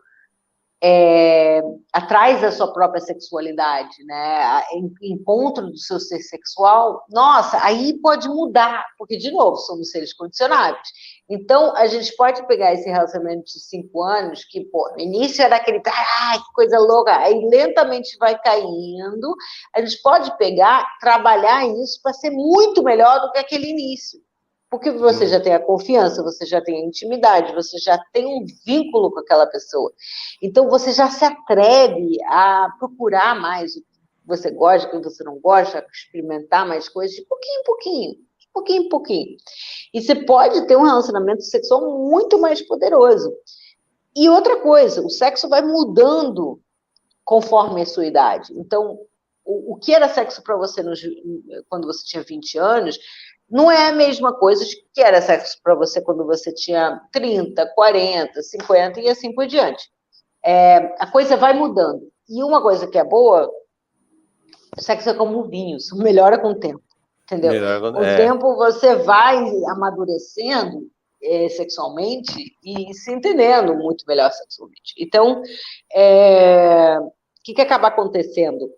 atrás da sua própria sexualidade, né? Encontro do seu ser sexual, nossa, aí pode mudar, porque, de novo, somos seres condicionados. Então, a gente pode pegar esse relacionamento de 5 anos, que, pô, no início era aquele, ai, que coisa louca, aí lentamente vai caindo, a gente pode pegar, trabalhar isso para ser muito melhor do que aquele início. Porque você já tem a confiança, você já tem a intimidade, você já tem um vínculo com aquela pessoa. Então, você já se atreve a procurar mais o que você gosta, o que você não gosta, a experimentar mais coisas, de pouquinho em pouquinho, de pouquinho em pouquinho. E você pode ter um relacionamento sexual muito mais poderoso. E outra coisa, o sexo vai mudando conforme a sua idade. Então, o que era sexo para você quando você tinha 20 anos não é a mesma coisa que era sexo para você quando você tinha 30, 40, 50 e assim por diante. A coisa vai mudando. E uma coisa que é boa, o sexo é como um vinho, isso melhora com o tempo, entendeu? Com o tempo você vai amadurecendo sexualmente e se entendendo muito melhor sexualmente. Então, o que acaba acontecendo?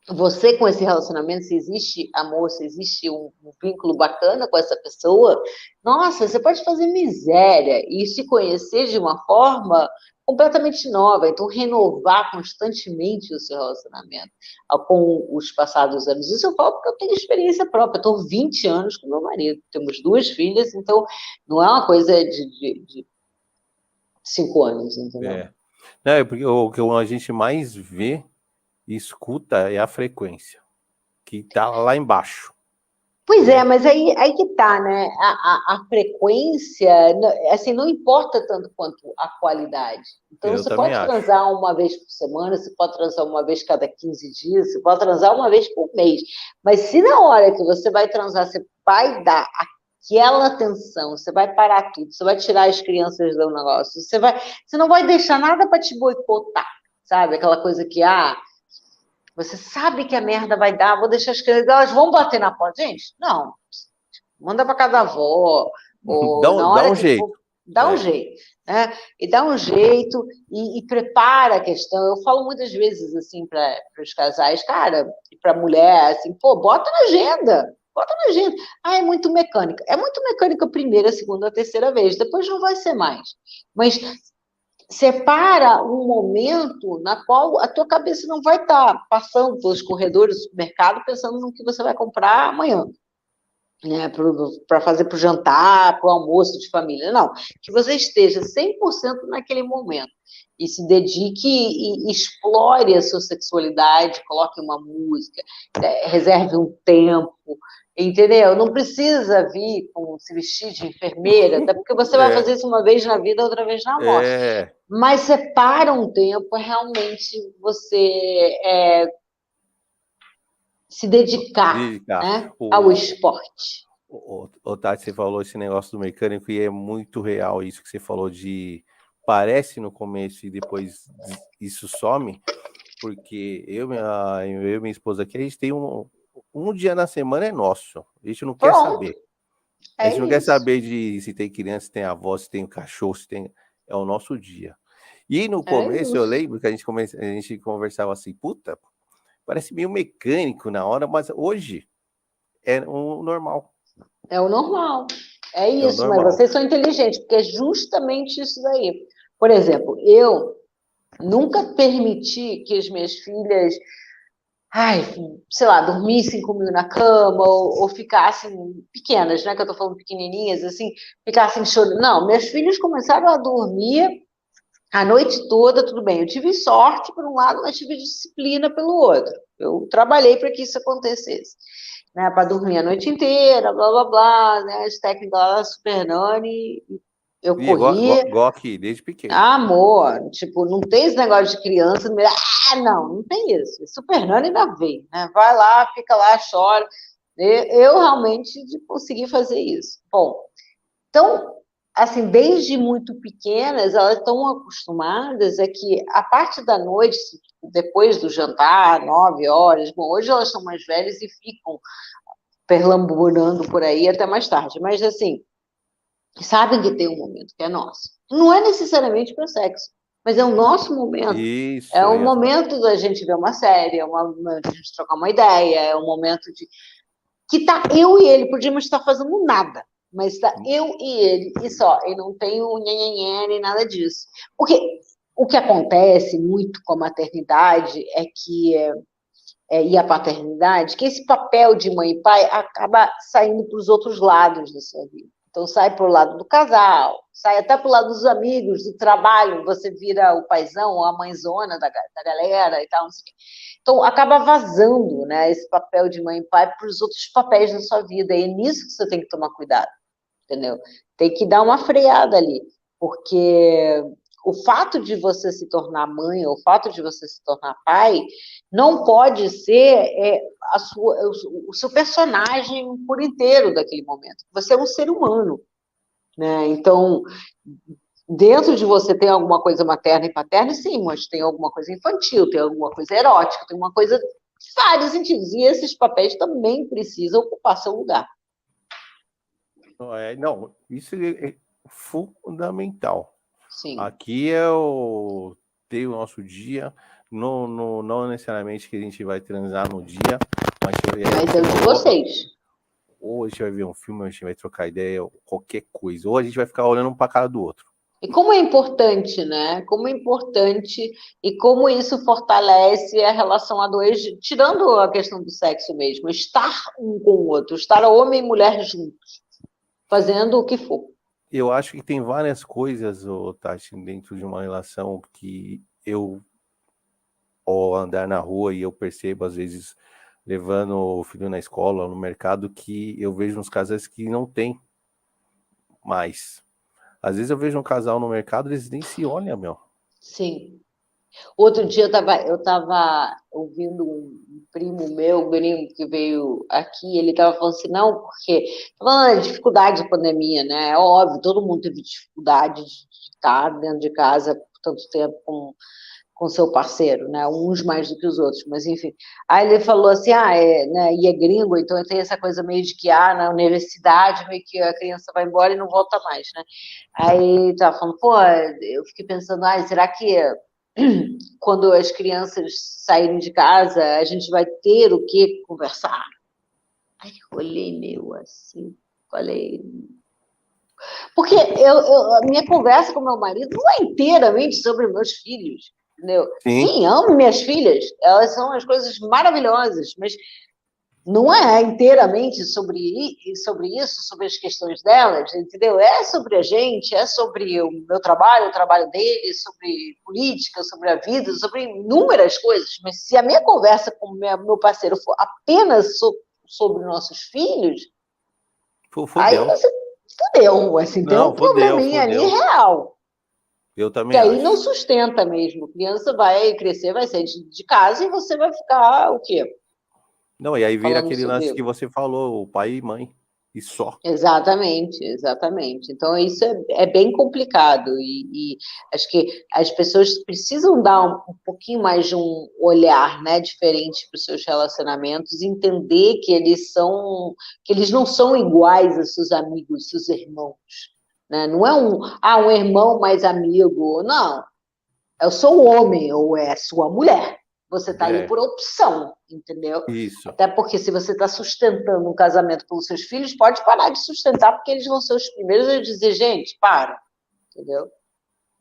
Você com esse relacionamento, se existe amor, se existe um vínculo bacana com essa pessoa, nossa, você pode fazer miséria e se conhecer de uma forma completamente nova. Então, renovar constantemente o seu relacionamento com os passados anos. Isso eu falo porque eu tenho experiência própria. Eu estou 20 anos com meu marido. Temos 2 filhas, então não é uma coisa de 5 anos, entendeu? Não, porque o que a gente mais vê e escuta é a frequência, que tá lá embaixo. Pois é, mas aí que tá, né? A frequência, assim, não importa tanto quanto a qualidade. Então, Eu você também pode acho. transar uma vez por semana, você pode transar uma vez cada 15 dias, você pode transar uma vez por mês. Mas se na hora que você vai transar, você vai dar aquela atenção, você vai parar tudo, você vai tirar as crianças do negócio, você não vai deixar nada para te boicotar, sabe? Aquela coisa que, você sabe que a merda vai dar, vou deixar as crianças, elas vão bater na porta. Gente, não. Manda para casa da avó, ou na hora dá um que jeito. for, dá um jeito. Né? E dá um jeito e prepara a questão. Eu falo muitas vezes assim para os casais, cara, e para a mulher, assim, pô, bota na agenda. Bota na agenda. É muito mecânica. É muito mecânica a primeira, a segunda, a terceira vez. Depois não vai ser mais. Mas separa um momento na qual a tua cabeça não vai estar passando pelos corredores do supermercado pensando no que você vai comprar amanhã, né, para fazer para o jantar, para o almoço de família. Não, que você esteja 100% naquele momento e se dedique e explore a sua sexualidade, coloque uma música, reserve um tempo, entendeu? Não precisa vir se vestir de enfermeira, até porque você vai fazer isso uma vez na vida, outra vez na morte. Mas separa um tempo, realmente você se dedicar. Né, ao esporte. O Tati, você falou esse negócio do mecânico e é muito real isso que você falou de... Parece no começo e depois isso some, porque eu e minha esposa aqui, a gente tem um dia na semana é nosso. A gente não quer saber. A gente não quer saber de se tem criança, se tem avó, se tem cachorro, se tem... É o nosso dia. E no começo, eu lembro que a gente conversava assim, puta, parece meio mecânico na hora, mas hoje é o normal. É o normal. É isso, mas vocês são inteligentes, porque é justamente isso daí. Por exemplo, eu nunca permiti que as minhas filhas, sei lá, dormissem comigo na cama ou ficassem pequenas, né? Que eu tô falando pequenininhas, assim, ficassem chorando. Não, meus filhos começaram a dormir a noite toda, tudo bem. Eu tive sorte por um lado, mas tive disciplina pelo outro. Eu trabalhei para que isso acontecesse. Né, para dormir a noite inteira, blá, blá, blá, né, as técnicas lá da Super Nani, eu corria... Igual aqui, desde pequeno. Amor, tipo, não tem esse negócio de criança, não tem isso. Super Nani ainda vem, né, vai lá, fica lá, chora. Eu realmente consegui fazer isso. Bom, então, assim, desde muito pequenas, elas estão acostumadas a que a parte da noite, depois do jantar, 9 horas, bom, hoje elas são mais velhas e ficam perambulando por aí até mais tarde, mas assim, sabem que tem um momento que é nosso. Não é necessariamente para sexo, mas é o nosso momento. Isso, é o momento da gente ver uma série, é o momento da gente trocar uma ideia, é o momento de... que tá eu e ele, podíamos estar fazendo nada, mas tá eu e ele, e só, e não tem o nhenhenhé nem nada disso. Porque o que acontece muito com a maternidade é que... e a paternidade, que esse papel de mãe e pai acaba saindo para os outros lados da sua vida. Então, sai para o lado do casal, sai até para o lado dos amigos, do trabalho, você vira o paizão, a mãezona da galera e tal, não sei o quê. Então, acaba vazando, né, esse papel de mãe e pai para os outros papéis da sua vida, e é nisso que você tem que tomar cuidado, entendeu? Tem que dar uma freada ali, porque o fato de você se tornar mãe, ou o fato de você se tornar pai, não pode ser o seu personagem por inteiro daquele momento. Você é um ser humano, né? Então, dentro de você tem alguma coisa materna e paterna, sim, mas tem alguma coisa infantil, tem alguma coisa erótica, tem uma coisa de vários sentidos. E esses papéis também precisam ocupar seu lugar. Não, isso é fundamental. Sim. Aqui tem o nosso dia, não necessariamente que a gente vai transar no dia, mas é de vocês. Ou a gente vai ver um filme, ou a gente vai trocar ideia, qualquer coisa, ou a gente vai ficar olhando um para a cara do outro. E como é importante, né? Como é importante e como isso fortalece a relação a dois, tirando a questão do sexo mesmo, estar um com o outro, estar homem e mulher juntos, fazendo o que for. Eu acho que tem várias coisas, Tati, dentro de uma relação que ao andar na rua e eu percebo, às vezes, levando o filho na escola, no mercado, que eu vejo uns casais que não tem mais. Às vezes eu vejo um casal no mercado, eles nem se olham, meu. Sim. Outro dia eu estava ouvindo um primo meu, gringo, que veio aqui, ele estava falando assim, não, porque... falando da dificuldade da pandemia, né? É óbvio, todo mundo teve dificuldade de estar dentro de casa por tanto tempo com seu parceiro, né? Uns mais do que os outros, mas enfim. Aí ele falou assim, né, e é gringo, então tem essa coisa meio de que, na universidade, meio que a criança vai embora e não volta mais, né? Aí tava falando, pô, eu fiquei pensando, será que quando as crianças saírem de casa, a gente vai ter o que conversar? Aí eu olhei meio assim, falei, Porque a minha conversa com meu marido não é inteiramente sobre meus filhos, entendeu? Sim. Sim, amo minhas filhas, elas são as coisas maravilhosas, mas não é inteiramente sobre isso, sobre as questões delas, entendeu? É sobre a gente, é sobre o meu trabalho, o trabalho dele, sobre política, sobre a vida, sobre inúmeras coisas. Mas se a minha conversa com meu parceiro for apenas sobre nossos filhos, aí Fudeu. você fudeu, assim, tem Não, um probleminha ali real. Eu Que também aí não acho. sustenta mesmo. A criança vai crescer, vai sair de casa e você vai ficar o quê? Não, e aí vira Falando aquele lance que sobre. você falou, o pai e mãe, e só. Exatamente, exatamente. Então, isso é bem complicado e acho que as pessoas precisam dar um pouquinho mais de um olhar, né, diferente para os seus relacionamentos, entender que eles não são iguais aos seus amigos, seus irmãos, né? Não é um irmão mais amigo, não. Eu sou o homem ou é a sua mulher. Você está ali por opção, entendeu? Isso. Até porque se você está sustentando um casamento pelos seus filhos, pode parar de sustentar, porque eles vão ser os primeiros a dizer, gente, para, entendeu?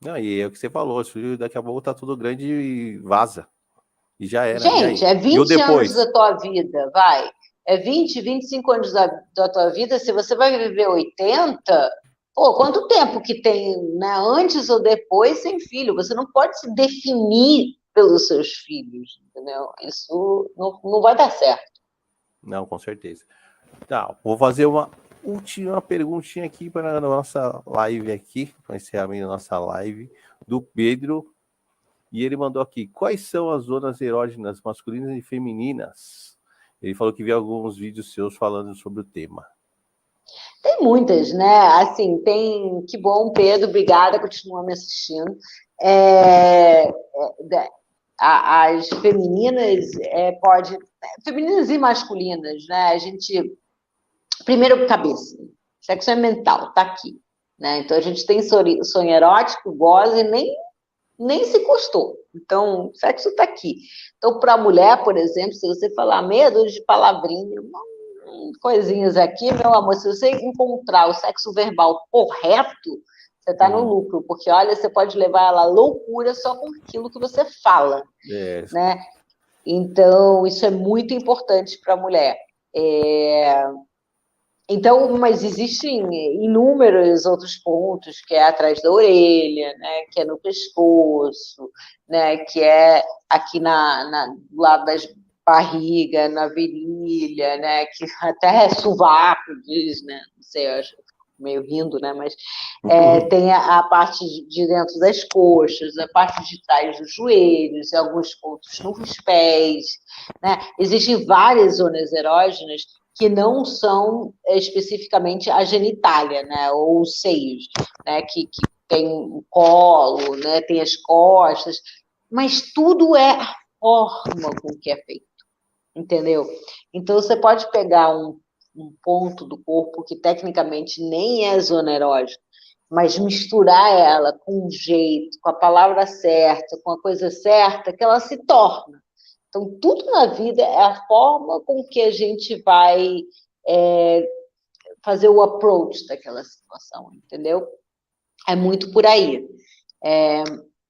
Não, e é o que você falou, daqui a pouco tá tudo grande e vaza. E já era. Gente, E aí? é E o 20 anos depois? da tua vida, vai. É 20, 25 anos da tua vida, se você vai viver 80, pô, quanto tempo que tem, né, antes ou depois sem filho? Você não pode se definir pelos seus filhos, entendeu? Isso não vai dar certo. Não, com certeza. Tá, vou fazer uma última perguntinha aqui para a nossa live aqui, para encerramento da nossa live, do Pedro. E ele mandou aqui, quais são as zonas erógenas masculinas e femininas? Ele falou que viu alguns vídeos seus falando sobre o tema. Tem muitas, né? Assim, tem. Que bom, Pedro, obrigada, continua me assistindo. As femininas femininas e masculinas, né? A gente. Primeiro, cabeça. Sexo é mental, tá aqui. Né? Então a gente tem sonho erótico, goza e nem se encostou. Então, sexo tá aqui. Então, para a mulher, por exemplo, se você falar meia dúzia de palavrinhas, coisinhas aqui, meu amor, se você encontrar o sexo verbal correto, você está no lucro, porque, olha, você pode levar ela à loucura só com aquilo que você fala, né? Então, isso é muito importante para a mulher. Então, mas existem inúmeros outros pontos, que é atrás da orelha, né, que é no pescoço, né, que é aqui do lado das barriga, na virilha, né, que até é sovaco, diz, né, não sei, eu acho meio rindo, né, mas tem a parte de dentro das coxas, a parte de trás dos joelhos, alguns pontos nos pés, né, existem várias zonas erógenas que não são especificamente a genitália, né, ou os seios, né, que tem o colo, né, tem as costas, mas tudo é a forma com que é feito, entendeu? Então, você pode pegar um ponto do corpo que tecnicamente nem é zona erógena, mas misturar ela com um jeito, com a palavra certa, com a coisa certa, que ela se torna. Então, tudo na vida é a forma com que a gente vai fazer o approach daquela situação, entendeu? É muito por aí.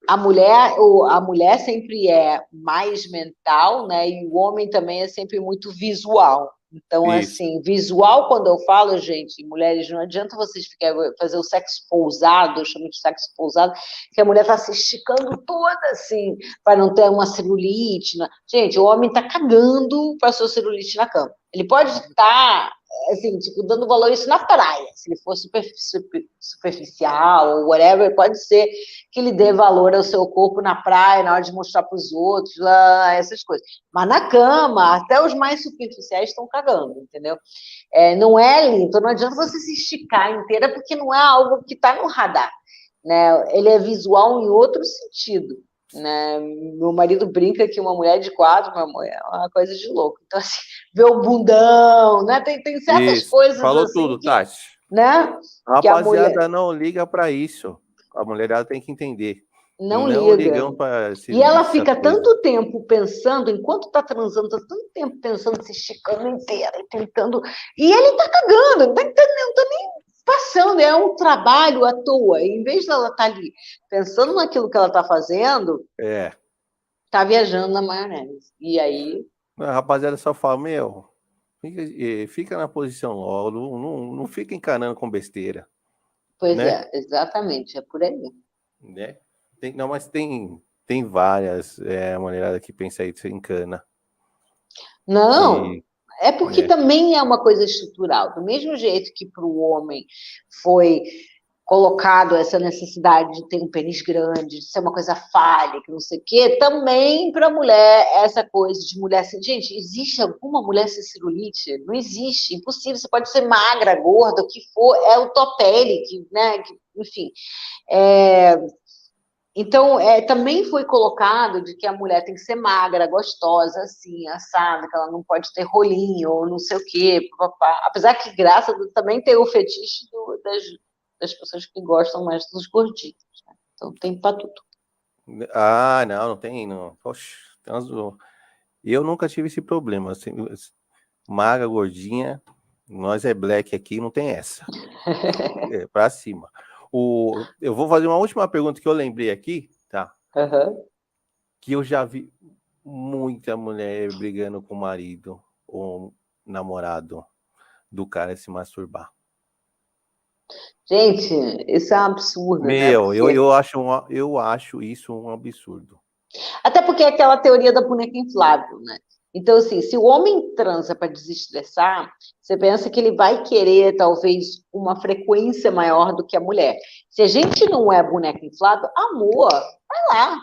A mulher sempre é mais mental, né? E o homem também é sempre muito visual. Então, assim, visual, quando eu falo, gente, mulheres, não adianta vocês ficarem fazer o sexo pousado, eu chamo de sexo pousado, que a mulher está se esticando toda assim, para não ter uma celulite. Gente, o homem está cagando para sua celulite na cama. Ele pode estar, assim, tipo, dando valor a isso na praia, se ele for superficial ou whatever, pode ser que ele dê valor ao seu corpo na praia, na hora de mostrar para os outros, lá, essas coisas. Mas na cama, até os mais superficiais estão cagando, entendeu? Não é lindo, não adianta você se esticar inteira, porque não é algo que está no radar, né? Ele é visual em outro sentido, né? Meu marido brinca que uma mulher de quatro, meu amor, é uma coisa de louco. Então, assim, ver o bundão, né? Tem certas coisas Falou assim tudo, que, Tati. né? Que a Rapaziada, mulher não liga para isso. A mulherada tem que entender. não liga. Ligam para E ela serviço, fica coisa. tanto tempo pensando, enquanto está transando, tá tanto tempo pensando, se esticando inteira e tentando. E ele está cagando, não está nem passando, é um trabalho à toa. Em vez dela estar ali pensando naquilo que ela está fazendo, está viajando na maionese. E aí... A rapaziada só fala, fica na posição logo, não fica encanando com besteira. Pois né? Exatamente, é por aí. Né? Mas tem várias maneiras que pensa aí, você encana. Não, é porque também é uma coisa estrutural. Do mesmo jeito que para o homem foi colocado essa necessidade de ter um pênis grande, de ser uma coisa falha, que não sei o quê, também para a mulher, essa coisa de mulher assim, gente, existe alguma mulher sem celulite? Não existe, impossível, você pode ser magra, gorda, o que for, é o topele, enfim. Então, também foi colocado de que a mulher tem que ser magra, gostosa, assim, assada, que ela não pode ter rolinho, ou não sei o quê, papá. Apesar que, graças a Deus, também tem o fetiche das pessoas que gostam mais dos gordinhos. Né? Então, tem pra tudo. Não tem, não. Poxa, eu nunca tive esse problema. Assim, magra, gordinha, nós é black aqui, não tem essa. Pra cima. Eu vou fazer uma última pergunta que eu lembrei aqui, tá? Que eu já vi muita mulher brigando com o marido ou namorado do cara se masturbar. Gente, isso é um absurdo, né? Porque... eu acho isso um absurdo. Até porque é aquela teoria da boneca inflável, né? Então, assim, se o homem transa para desestressar, você pensa que ele vai querer, talvez, uma frequência maior do que a mulher. Se a gente não é boneca inflável, amor, vai lá.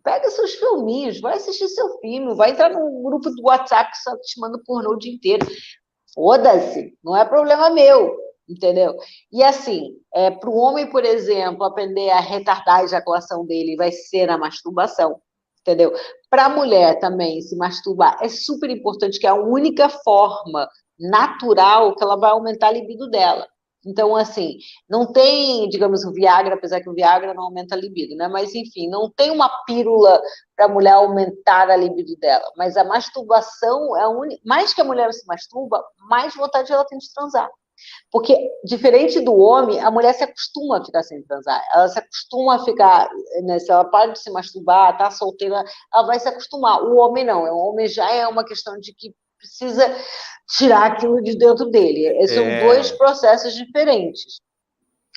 Pega seus filminhos, vai assistir seu filme, vai entrar num grupo do WhatsApp que só te manda pornô o dia inteiro. Foda-se, não é problema meu, entendeu? E assim, para o homem, por exemplo, aprender a retardar a ejaculação dele vai ser a masturbação, entendeu? Para a mulher também se masturbar é super importante, que é a única forma natural que ela vai aumentar a libido dela. Então, assim, não tem, digamos, o Viagra, apesar que o Viagra não aumenta a libido, né? Mas, enfim, não tem uma pílula para a mulher aumentar a libido dela. Mas a masturbação é a única... Mais que a mulher se masturba, mais vontade ela tem de transar. Porque, diferente do homem, a mulher se acostuma a ficar sem transar. Ela se acostuma a ficar, né, se ela para de se masturbar, tá solteira, ela vai se acostumar. O homem não. O homem já é uma questão de que precisa tirar aquilo de dentro dele. São dois processos diferentes.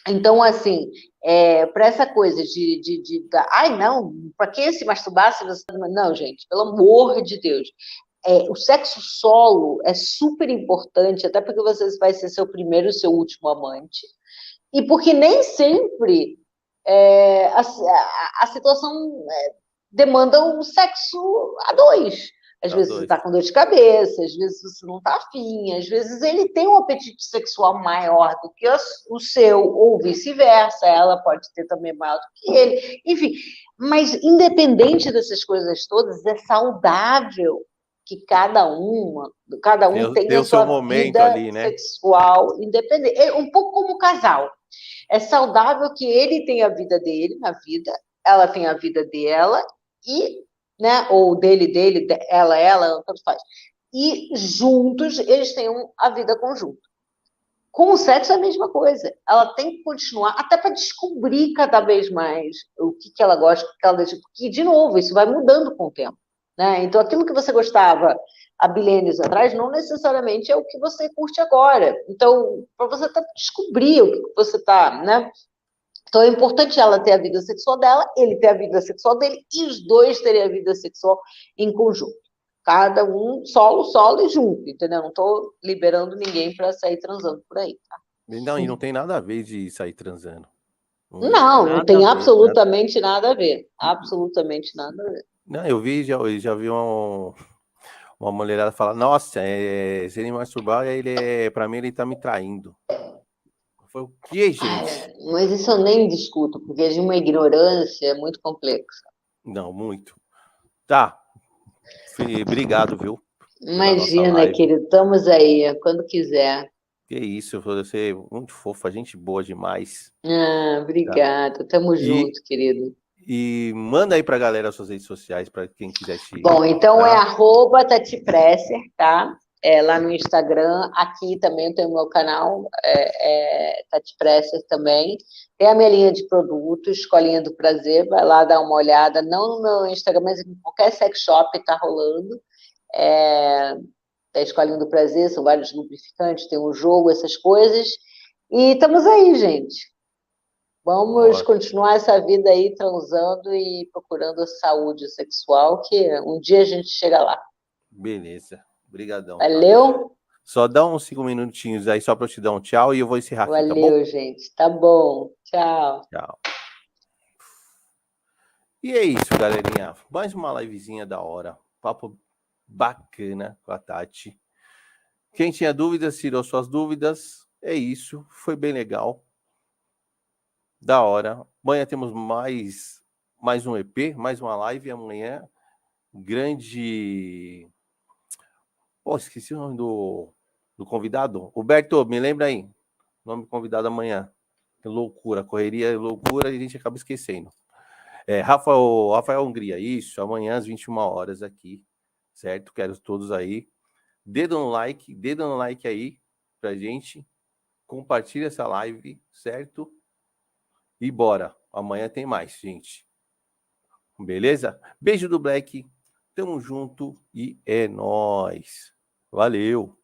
Então, assim, para essa coisa ai, não, para que se masturbar se você... Não, gente, pelo amor de Deus. O sexo solo é super importante, até porque você vai ser seu primeiro e seu último amante, e porque nem sempre a situação demanda um sexo a dois. Às vezes você está com dor de cabeça, às vezes você não está afim, às vezes ele tem um apetite sexual maior do que o seu, ou vice-versa, ela pode ter também maior do que ele, enfim. Mas, independente dessas coisas todas, é saudável que cada um tenha sua vida ali, né? Sexual independente. Um pouco como casal. É saudável que ele tenha a vida dele na vida, ela tenha a vida dela, e, né, ou dele, ela, tanto faz. E juntos eles tenham a vida conjunta. Com o sexo é a mesma coisa. Ela tem que continuar, até para descobrir cada vez mais o que ela gosta, o que ela deixa. Porque, de novo, isso vai mudando com o tempo. Né? Então, aquilo que você gostava há milênios atrás não necessariamente é o que você curte agora. Então, para você descobrir o que você está, né? Então, é importante ela ter a vida sexual dela, ele ter a vida sexual dele, e os dois terem a vida sexual em conjunto. Cada um solo e junto, entendeu? Não estou liberando ninguém para sair transando por aí, tá? Não, e não tem nada a ver de sair transando. Não tem absolutamente nada a ver. Absolutamente nada a ver. Não, eu já vi uma mulherada falar, nossa, se ele masturbar, pra mim ele tá me traindo. Foi o que, gente? Mas isso eu nem discuto, porque é de uma ignorância muito complexa. Não, muito. Tá. Obrigado, viu? Imagina, querido, estamos aí, quando quiser. Que isso, você é muito fofa, gente boa demais. Obrigada, tamo junto, querido. E manda aí pra galera as suas redes sociais, para quem quiser te... Bom, então é @TatiPresser, tá? lá no Instagram. Aqui também eu tenho o meu canal, Tati Presser também. Tem a minha linha de produtos, Escolinha do Prazer, vai lá dar uma olhada, não no meu Instagram, mas em qualquer sex shop está rolando. Da Escolinha do Prazer, são vários lubrificantes, tem um jogo, essas coisas. E estamos aí, gente. Vamos continuar essa vida aí transando e procurando saúde sexual, que um dia a gente chega lá. Beleza. Obrigadão. Valeu? Tá? Só dá uns 5 minutinhos aí só para eu te dar um tchau e eu vou encerrar aqui, tá bom? Valeu, gente. Tá bom. Tchau. Tchau. E é isso, galerinha. Mais uma livezinha da hora. Papo bacana com a Tati. Quem tinha dúvidas, tirou suas dúvidas. É isso. Foi bem legal. Da hora. Amanhã temos mais um EP, mais uma live. Amanhã, grande... Pô, esqueci o nome do convidado. Roberto, me lembra aí. Nome do convidado amanhã. Que loucura, correria, loucura, e a gente acaba esquecendo. Rafael Hungria, isso, amanhã às 21 horas aqui, certo? Quero todos aí. Dedo no like aí pra gente. Compartilha essa live, certo? E bora. Amanhã tem mais, gente. Beleza? Beijo do Black. Tamo junto e é nóis. Valeu.